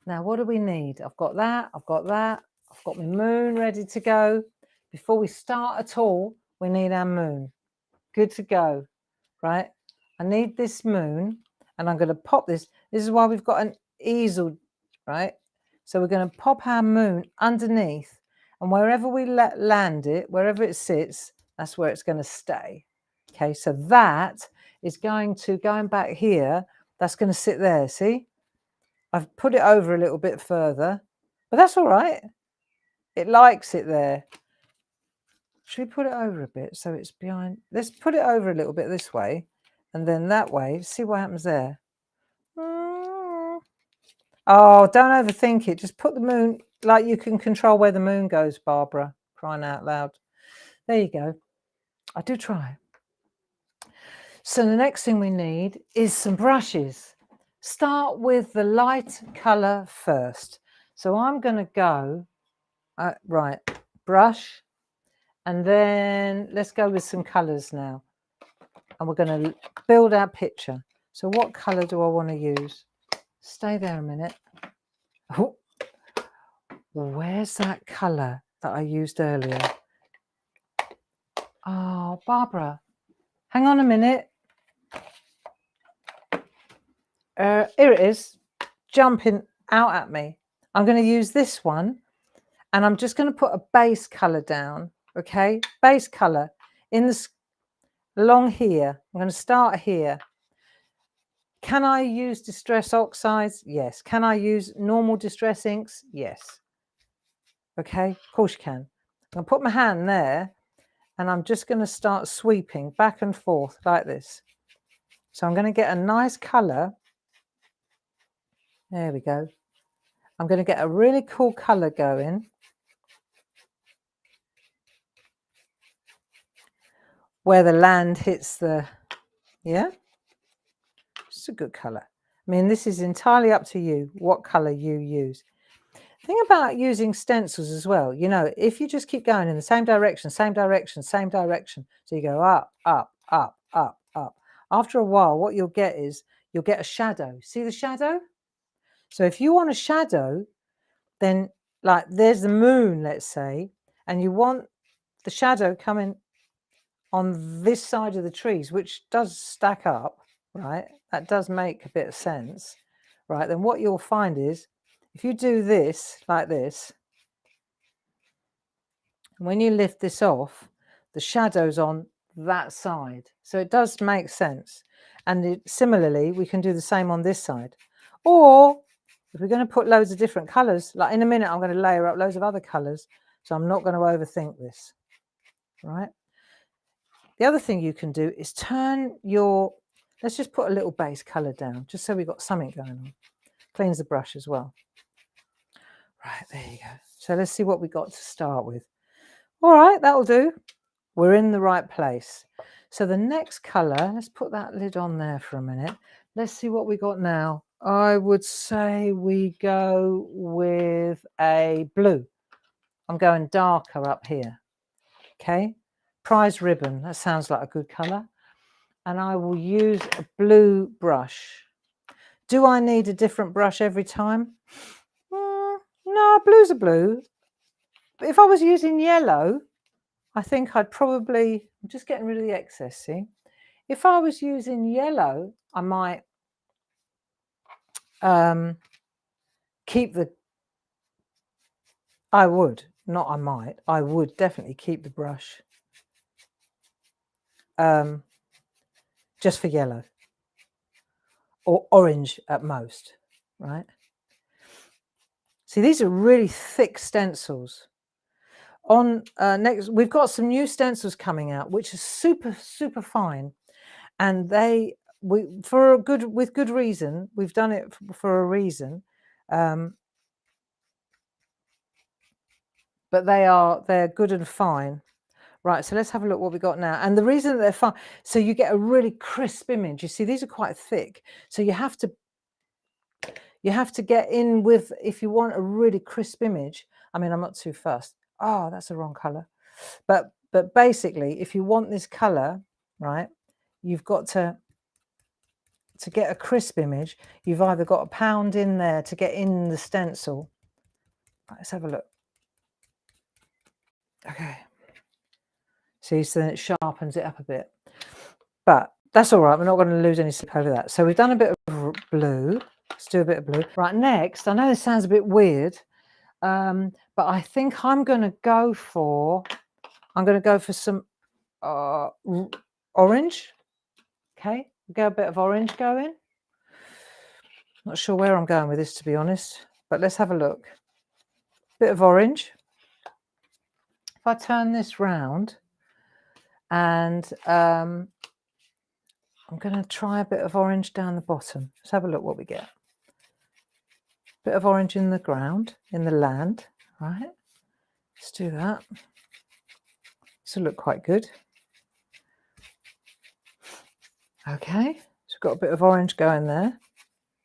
Now, what do we need? I've got that. I've got my moon ready to go. Before we start at all, we need our moon. Good to go, right? I need this moon, and I'm going to pop this. This is why we've got an easel, right? So we're going to pop our moon underneath, and wherever we land it, wherever it sits, that's where it's going to stay. Okay, so that is going back here, that's going to sit there, see? I've put it over a little bit further, but that's all right. It likes it there. Should we put it over a bit so it's behind? Let's put it over a little bit this way, and then that way. See what happens there. Oh, don't overthink it. Just put the moon, like you can control where the moon goes, Barbara. Crying out loud. There you go. I do try. So the next thing we need is some brushes. Start with the light colour first. So I'm going to go, right, brush, and then let's go with some colours now. And we're going to build our picture. So what colour do I want to use? Stay there a minute. Oh, where's that colour that I used earlier? Oh, Barbara, hang on a minute. Here it is, jumping out at me. I'm going to use this one, and I'm just going to put a base colour down, okay? Base colour along here. I'm going to start here. Can I use distress oxides? Yes. Can I use normal distress inks? Yes. Okay, of course you can. I'm going to put my hand there, and I'm just going to start sweeping back and forth like this. So I'm going to get a nice colour. There we go. I'm going to get a really cool colour going. Where the land hits the, yeah? It's a good colour. I mean, this is entirely up to you, what colour you use. Thing about using stencils as well, you know, if you just keep going in the same direction, same direction, same direction, so you go up, up, up, up, up. After a while, what you'll get is you'll get a shadow. See the shadow? So if you want a shadow, then like there's the moon, let's say, and you want the shadow coming on this side of the trees, which does stack up, right? That does make a bit of sense, right? Then what you'll find is if you do this like this, when you lift this off, the shadow's on that side. So it does make sense. And similarly, we can do the same on this side. Or if we're going to put loads of different colours, like in a minute, I'm going to layer up loads of other colours. So I'm not going to overthink this, right? The other thing you can do is turn your, let's just put a little base colour down, just so we've got something going on. Cleans the brush as well. Right, there you go. So let's see what we got to start with. All right, that'll do. We're in the right place. So the next colour, let's put that lid on there for a minute. Let's see what we got now. I would say we go with a blue. I'm going darker up here. Okay, prize ribbon. That sounds like a good colour. And I will use a blue brush. Do I need a different brush every time? No, blue's a blue. if I was using yellow, I think I'd probably, I'm just getting rid of the excess, see? If I was using yellow, I might keep the, I would, not I might, I would definitely keep the brush just for yellow or orange at most, right? See, these are really thick stencils. On next, we've got some new stencils coming out, which are super, super fine. And with good reason, we've done it for a reason. But they're good and fine. Right, so let's have a look what we got now. And the reason that they're fine, so you get a really crisp image. You see, these are quite thick. So you have to get in with, if you want a really crisp image. I mean, I'm not too fussed. Oh, that's the wrong color. But basically, if you want this color, right, you've got to get a crisp image. You've either got to pound in there to get in the stencil. Right, let's have a look. Okay. See, so then it sharpens it up a bit. But that's all right. We're not going to lose any sleep over that. So we've done a bit of blue. Let's do a bit of blue. Right, next, I know this sounds a bit weird, but I think I'm going to go for some orange. Okay, get a bit of orange going. Not sure where I'm going with this, to be honest, but let's have a look. Bit of orange. If I turn this round and I'm going to try a bit of orange down the bottom. Let's have a look what we get. Bit of orange in the ground, in the land, right? Let's do that. This will look quite good. Okay, so we've got a bit of orange going there.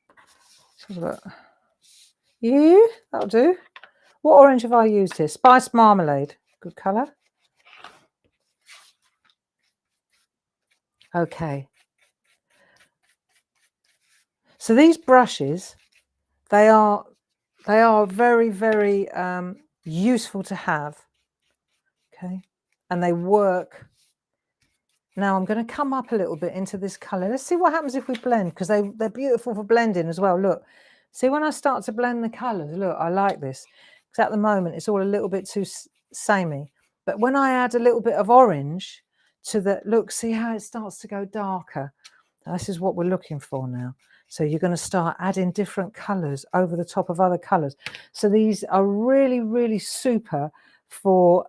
Let's have a look. Yeah, that'll do. What orange have I used here? Spiced marmalade. Good colour. Okay. So these brushes, they are very, very useful to have. Okay, and they work. Now I'm going to come up a little bit into this colour. Let's see what happens if we blend, because they're beautiful for blending as well. Look, see when I start to blend the colours, look, I like this. Because at the moment it's all a little bit too samey. But when I add a little bit of orange to the, look, see how it starts to go darker. This is what we're looking for now. So you're going to start adding different colours over the top of other colours. So these are really, really super for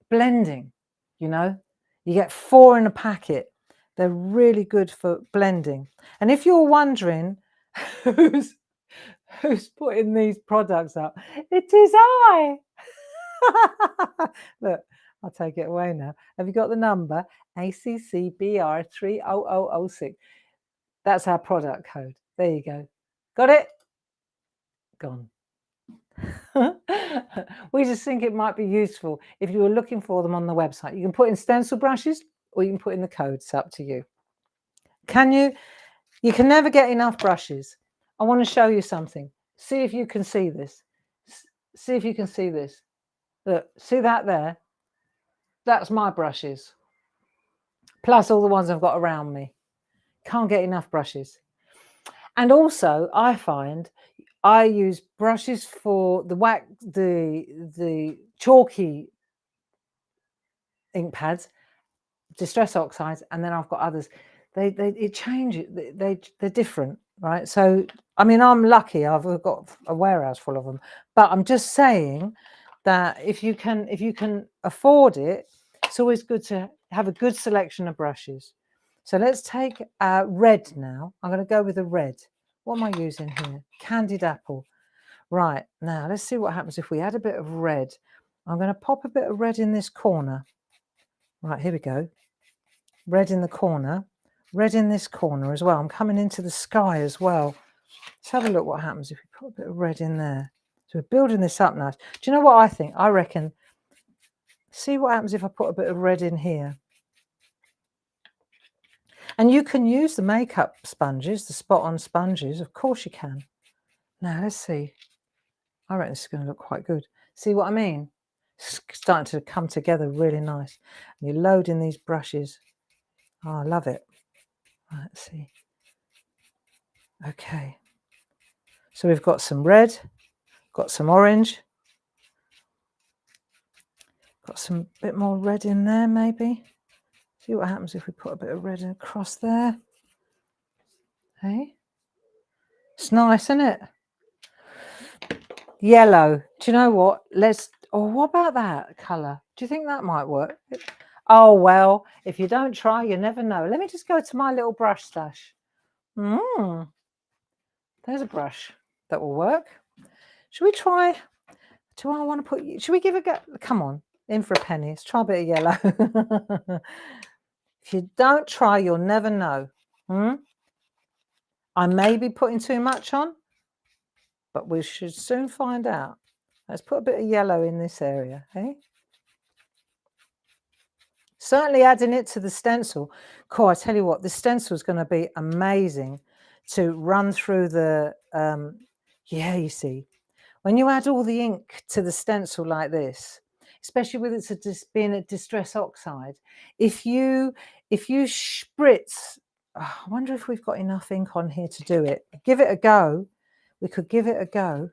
blending. You know, you get 4 in a packet. They're really good for blending. And if you're wondering who's putting these products up, it is I. Look, I'll take it away now. Have you got the number? ACCBR 30006. That's our product code. There you go. Got it? Gone. We just think it might be useful if you were looking for them on the website. You can put in stencil brushes or you can put in the codes. It's up to you. You can never get enough brushes. I want to show you something. See if you can see this. See if you can see this. Look, see that there? That's my brushes. Plus all the ones I've got around me. Can't get enough brushes. And also, I find I use brushes for the chalky ink pads, distress oxides, and then I've got others. It changes. They're different, right? So I mean, I'm lucky. I've got a warehouse full of them. But I'm just saying that if you can afford it, it's always good to have a good selection of brushes. So let's take red now. I'm going to go with the red. What am I using here? Candied apple. Right, now let's see what happens if we add a bit of red. I'm going to pop a bit of red in this corner. Right, here we go. Red in the corner. Red in this corner as well. I'm coming into the sky as well. Let's have a look what happens if we put a bit of red in there. So we're building this up nice. Do you know what I think? I reckon, see what happens if I put a bit of red in here. And you can use the makeup sponges, the spot-on sponges. Of course you can. Now, let's see. I reckon this is going to look quite good. See what I mean? It's starting to come together really nice. And you're loading these brushes. Oh, I love it. Right, let's see. Okay. So we've got some red, got some orange, got some bit more red in there maybe. See what happens if we put a bit of red across there. Hey? It's nice, isn't it? Yellow. Do you know what? What about that colour? Do you think that might work? Oh, well, if you don't try, you never know. Let me just go to my little brush stash. There's a brush that will work. Should we try? Do I want to put, should we give a go? Come on, in for a penny. Let's try a bit of yellow. If you don't try, you'll never know. I may be putting too much on, but we should soon find out. Let's put a bit of yellow in this area, hey? Certainly adding it to the stencil. Cool, I tell you what, the stencil is going to be amazing to run through the, yeah, you see, when you add all the ink to the stencil like this, especially with it being a distress oxide, if you spritz, I wonder if we've got enough ink on here to do it. Give it a go. We could give it a go.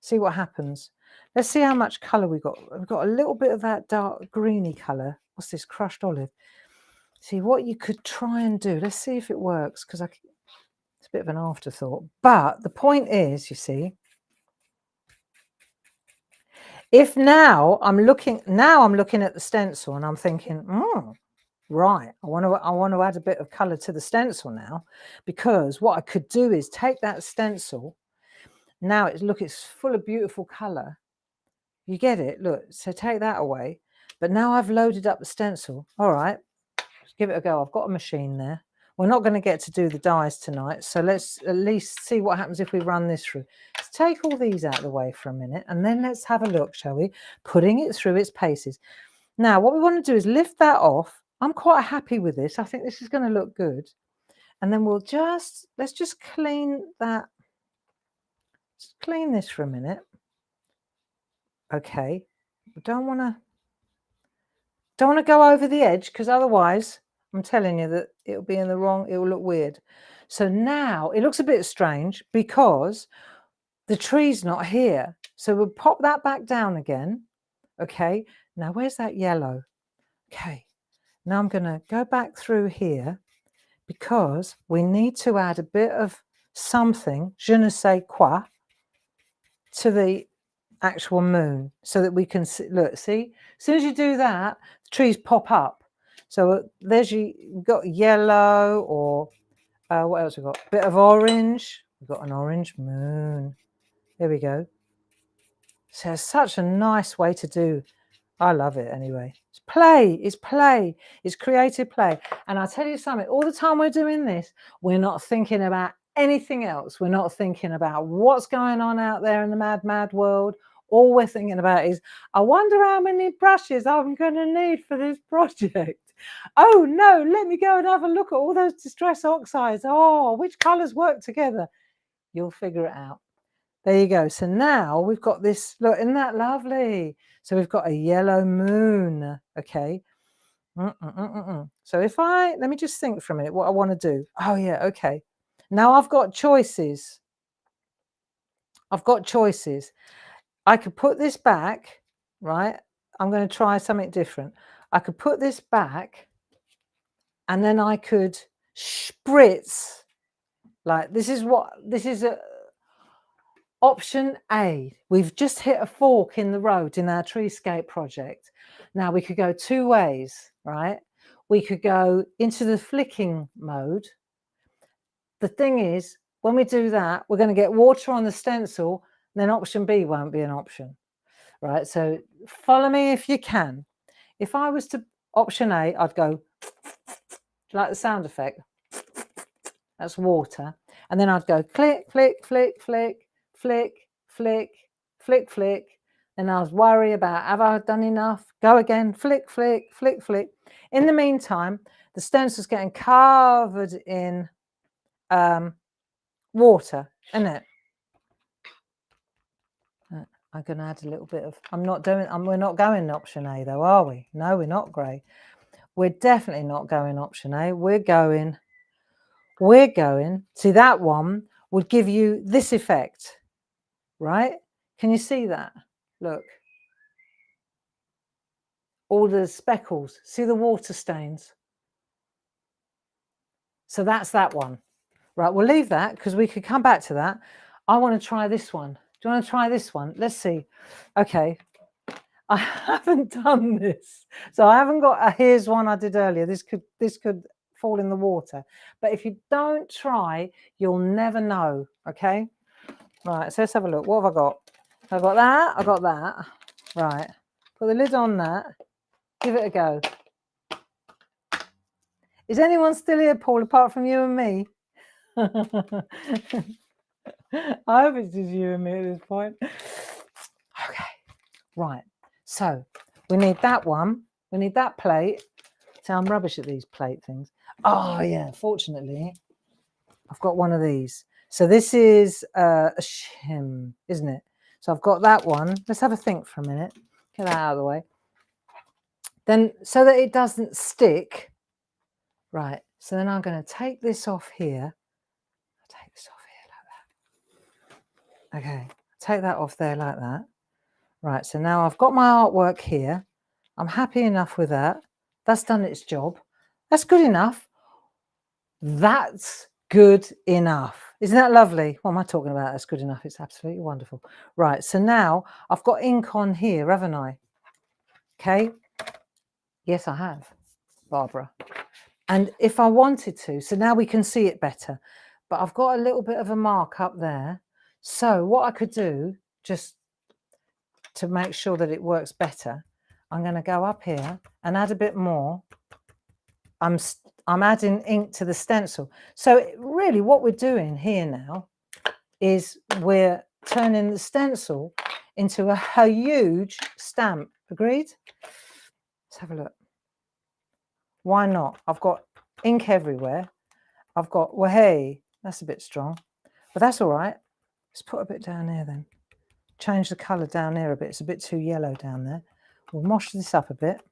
See what happens. Let's see how much colour we've got. We've got a little bit of that dark greeny colour. What's this? Crushed olive. See what you could try and do. Let's see if it works, because it's a bit of an afterthought. But the point is, you see, if now I'm looking at the stencil and I'm thinking, right, I want to add a bit of colour to the stencil now, because what I could do is take that stencil. Now it's full of beautiful colour. You get it? Look, so take that away. But now I've loaded up the stencil. All right, let's give it a go. I've got a machine there. We're not going to get to do the dies tonight, so let's at least see what happens if we run this through. Let's take all these out of the way for a minute, and then let's have a look, shall we? Putting it through its paces. Now, what we want to do is lift that off. I'm quite happy with this. I think this is going to look good. And then let's just clean that. Let's clean this for a minute. Okay, we don't want to go over the edge, because otherwise I'm telling you that it'll be in the wrong, it will look weird. So now it looks a bit strange because the tree's not here. So we'll pop that back down again. Okay, now where's that yellow? Okay, now I'm going to go back through here because we need to add a bit of something, je ne sais quoi, to the actual moon, so that we can see, look, see, as soon as you do that, the trees pop up. So there's you've got yellow, or what else we've got? A bit of orange. We've got an orange moon. There we go. So it's such a nice way to do. I love it anyway. It's play. It's play. It's creative play. And I'll tell you something, all the time we're doing this, we're not thinking about anything else. We're not thinking about what's going on out there in the mad, mad world. All we're thinking about is, I wonder how many brushes I'm going to need for this project. Oh no, let me go and have a look at all those distress oxides. Oh, which colours work together? You'll figure it out. There you go. So now we've got this, look, isn't that lovely? So we've got a yellow moon, okay? So let me just think for a minute what I want to do. Oh yeah, okay. Now I've got choices. I could put this back, right? I'm going to try something different. I could put this back and then I could spritz, like this is option A. We've just hit a fork in the road in our Treescape project. Now we could go two ways, right? We could go into the flicking mode. The thing is, when we do that, we're going to get water on the stencil, then option B won't be an option, right? So follow me if you can. If I was to option A, I'd go like the sound effect. That's water. And then I'd go click, flick, flick, flick, flick, flick, flick, flick. And I was worried about, have I done enough? Go again, flick, flick, flick, flick. In the meantime, the stencil's getting covered in water, isn't it? I'm going to add a little bit of, we're not going option A though, are we? No, we're not grey. We're definitely not going option A. We're going, see, that one would give you this effect, right? Can you see that? Look. All the speckles, see the water stains? So that's that one. Right, we'll leave that because we could come back to that. I want to try this one. Do you want to try this one? Let's see. Okay, I haven't done this. So I haven't got here's one I did earlier. This could fall in the water. But if you don't try, you'll never know. Okay. Right, so let's have a look. What have I got? I've got that. I got that. Right. Put the lid on that. Give it a go. Is anyone still here, Paul, apart from you and me? I hope it's just you and me at this point. Okay, right. So we need that one. We need that plate. So I'm rubbish at these plate things. Oh, yeah, fortunately, I've got one of these. So this is a shim, isn't it? So I've got that one. Let's have a think for a minute. Get that out of the way. Then, so that it doesn't stick. Right. So then I'm going to take this off here. I'll take this off here like that. Okay. Take that off there like that. Right. So now I've got my artwork here. I'm happy enough with that. That's done its job. That's good enough. That's good enough. Isn't that lovely? What am I talking about? That's good enough. It's absolutely wonderful. Right. So now I've got ink on here, haven't I? Okay. Yes, I have, Barbara. And if I wanted to, so now we can see it better, but I've got a little bit of a mark up there. So what I could do, just to make sure that it works better, I'm going to go up here and add a bit more. I'm adding ink to the stencil. So really what we're doing here now is we're turning the stencil into a huge stamp. Agreed? Let's have a look. Why not? I've got ink everywhere. I've got, well, hey, that's a bit strong, but that's all right. Let's put a bit down there then. Change the colour down there a bit. It's a bit too yellow down there. We'll mosh this up a bit.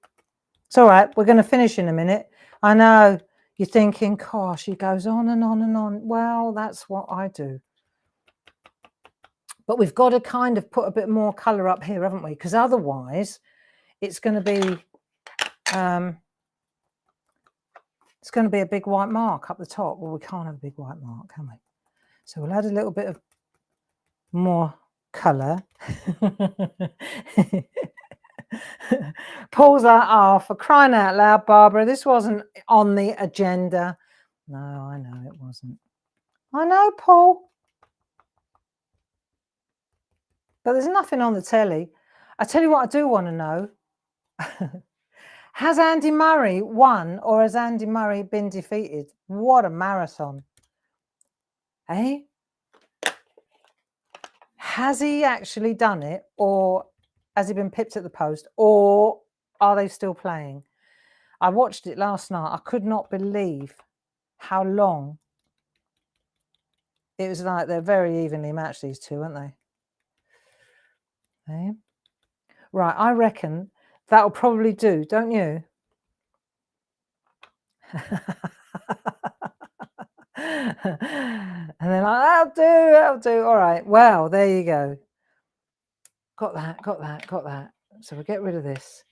It's all right. We're going to finish in a minute. I know you're thinking, gosh, he goes on and on and on. Well, that's what I do. But we've got to kind of put a bit more colour up here, haven't we? Because otherwise it's going to be a big white mark up the top. Well, we can't have a big white mark, can we? So we'll add a little bit of more colour. Paul's like, oh, for crying out loud, Barbara, this wasn't on the agenda. No, I know it wasn't. I know, Paul. But there's nothing on the telly. I tell you what I do want to know. Has Andy Murray won or has Andy Murray been defeated? What a marathon. Eh? Has he actually done it, or has he been pipped at the post, or are they still playing? I watched it last night. I could not believe how long. It was like they're very evenly matched, these two, aren't they? Eh? Right, I reckon that'll probably do, don't you? And then that'll do. All right, well, there you go. Got that. So we'll get rid of this.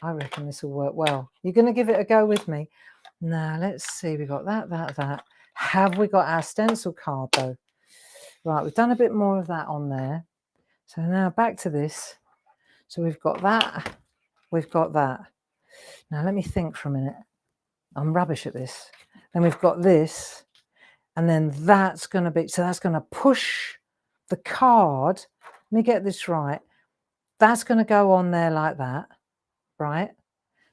I reckon this will work well. You're going to give it a go with me? Now, let's see. We got that. Have we got our stencil card, though? Right, we've done a bit more of that on there. So now back to this. So we've got that. We've got that. Now, let me think for a minute. I'm rubbish at this. Then we've got this. And then that's going to be, so that's going to push the card. Let me get this right. That's going to go on there like that, right?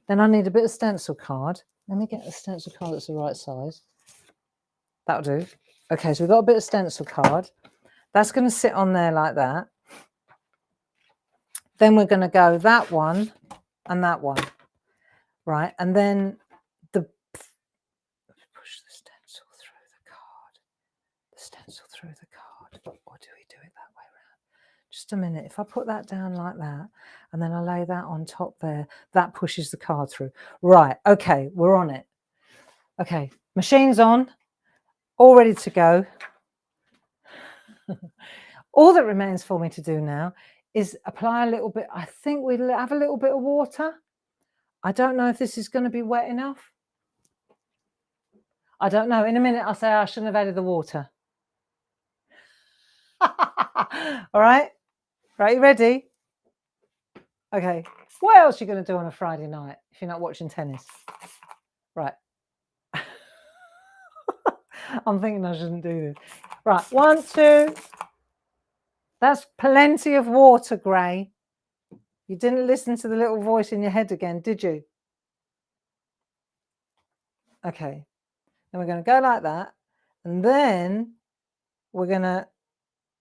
Then I need a bit of stencil card. Let me get a stencil card that's the right size. That'll do. Okay, so we've got a bit of stencil card. That's going to sit on there like that. Then we're going to go that one and that one, right? And then push the stencil through the card. The stencil through the card. Or do we do it that way around? Just a minute. If I put that down like that, and then I lay that on top there, that pushes the card through. Right, okay, we're on it. Okay, machine's on, all ready to go. All that remains for me to do now is apply a little bit. I think we'll have a little bit of water. I don't know if this is going to be wet enough. I don't know. In a minute, I'll say I shouldn't have added the water. All right. Right, you ready? Okay. What else are you going to do on a Friday night if you're not watching tennis? Right. I'm thinking I shouldn't do this. Right. 1, 2. That's plenty of water, Gray. You didn't listen to the little voice in your head again, did you? Okay. And we're going to go like that. And then we're going to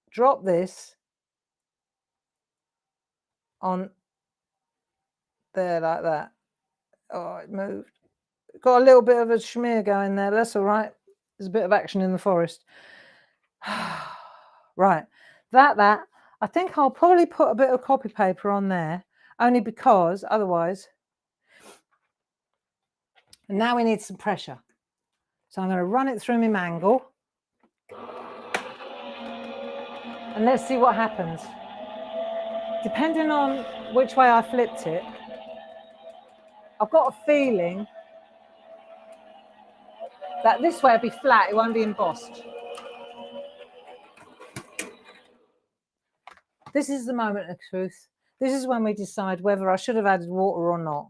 drop this on there like that. Oh, it moved. Got a little bit of a schmear going there. That's all right. There's a bit of action in the forest. Right. That. I think I'll probably put a bit of copy paper on there, only because otherwise. And now we need some pressure. So I'm going to run it through my mangle. And let's see what happens. Depending on which way I flipped it, I've got a feeling that this way it'll be flat, it won't be embossed. This is the moment of truth. This is when we decide whether I should have added water or not.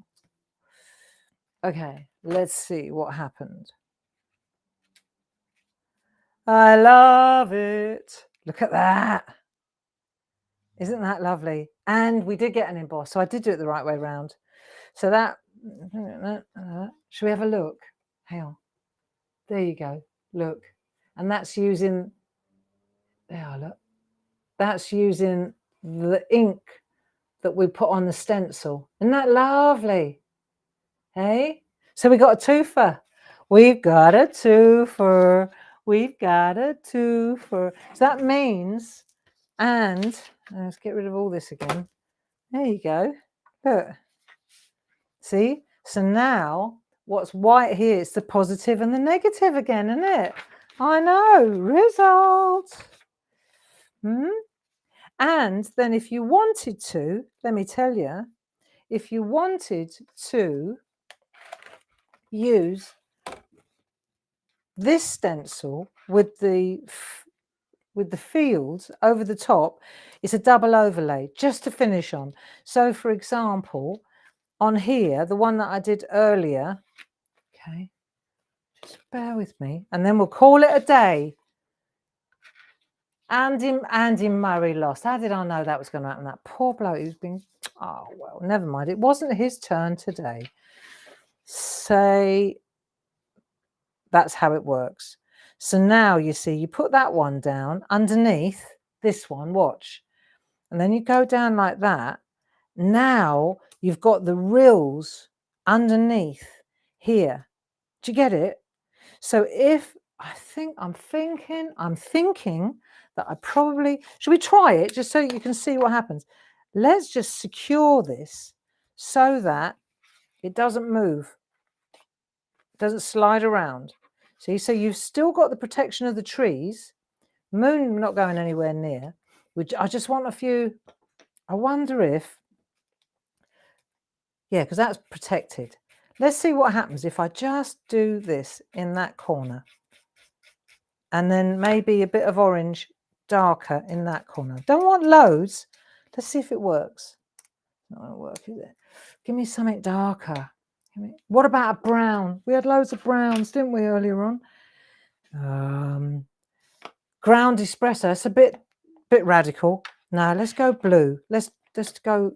Okay, let's see what happened. I love it. Look at that. Isn't that lovely? And we did get an emboss, so I did do it the right way around. So that, should we have a look? Hang on. There you go. Look. And that's using, there, look. That's using the ink that we put on the stencil. Isn't that lovely? Hey? So we got a twofer. We've got a twofer. We've got a twofer. So that means, and let's get rid of all this again. There you go. Look. See? So now what's white here is the positive and the negative again, isn't it? I know. Result. And then if you wanted to, let me tell you, if you wanted to use this stencil with the fields over the top, it's a double overlay just to finish on. So for example, on here, the one that I did earlier, okay, just bear with me, and then we'll call it a day. Andy Murray lost. How did I know that was going to happen? That poor bloke who's been, oh, well, never mind. It wasn't his turn today. Say, that's how it works. So now you see, you put that one down underneath this one, watch. And then you go down like that. Now you've got the rills underneath here. Do you get it? So if I'm thinking that I probably, should we try it just so you can see what happens? Let's just secure this so that it doesn't move, it doesn't slide around. See, so you've still got the protection of the trees, moon not going anywhere near, which I just want a few, I wonder if, yeah, because that's protected. Let's see what happens if I just do this in that corner. And then maybe a bit of orange darker in that corner. Don't want loads. Let's see if it works. Not going to work, is it? Give me something darker. What about a brown? We had loads of browns, didn't we, earlier on? Ground espresso. It's a bit radical. No, let's go blue. Let's go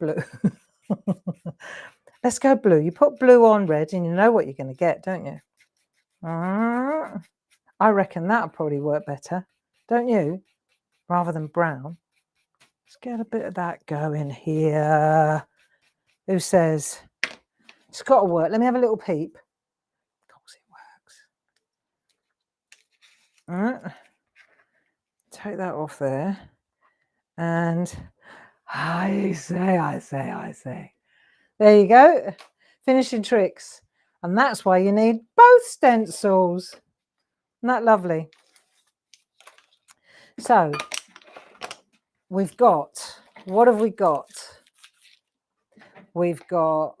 blue. Let's go blue. You put blue on red and you know what you're going to get, don't you? I reckon that'll probably work better, don't you? Rather than brown. Let's get a bit of that going here. Who says? It's got to work. Let me have a little peep. Of course it works. Take that off there. And I say. There you go. Finishing tricks. And that's why you need both stencils. Isn't that lovely? So we've got, what have we got? We've got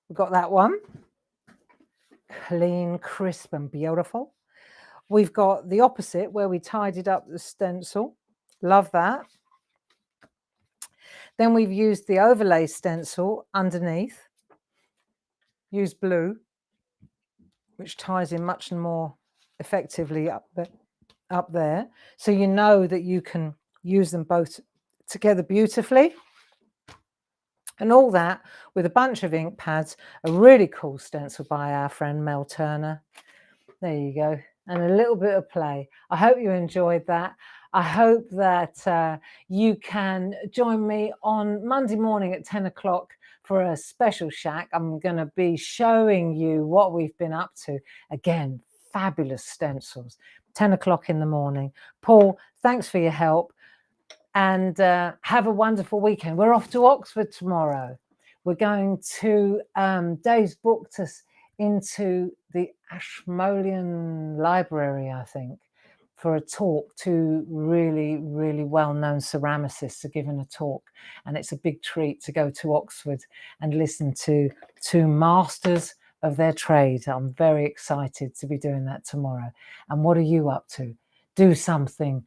that one. Clean, crisp and beautiful. We've got the opposite where we tidied up the stencil. Love that. Then we've used the overlay stencil underneath. Use blue, which ties in much more effectively up there. So you know that you can use them both together beautifully. And all that with a bunch of ink pads, a really cool stencil by our friend Mel Turner. There you go. And a little bit of play. I hope you enjoyed that. I hope that you can join me on Monday morning at 10 o'clock for a special shack. I'm going to be showing you what we've been up to. Again, fabulous stencils. 10 o'clock in the morning. Paul, thanks for your help. And have a wonderful weekend. We're off to Oxford tomorrow. We're going to, Dave's booked us into the Ashmolean Library, I think, for a talk. Two really, really well-known ceramicists are giving a talk. And it's a big treat to go to Oxford and listen to two masters of their trade. I'm very excited to be doing that tomorrow. And what are you up to? Do something,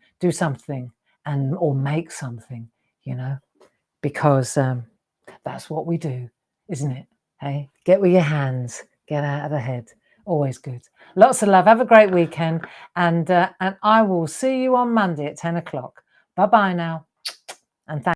and or make something, you know, because that's what we do, isn't it? Hey, get with your hands, get out of the head. Always good. Lots of love. Have a great weekend, and I will see you on Monday at 10 o'clock. Bye bye now, and thanks.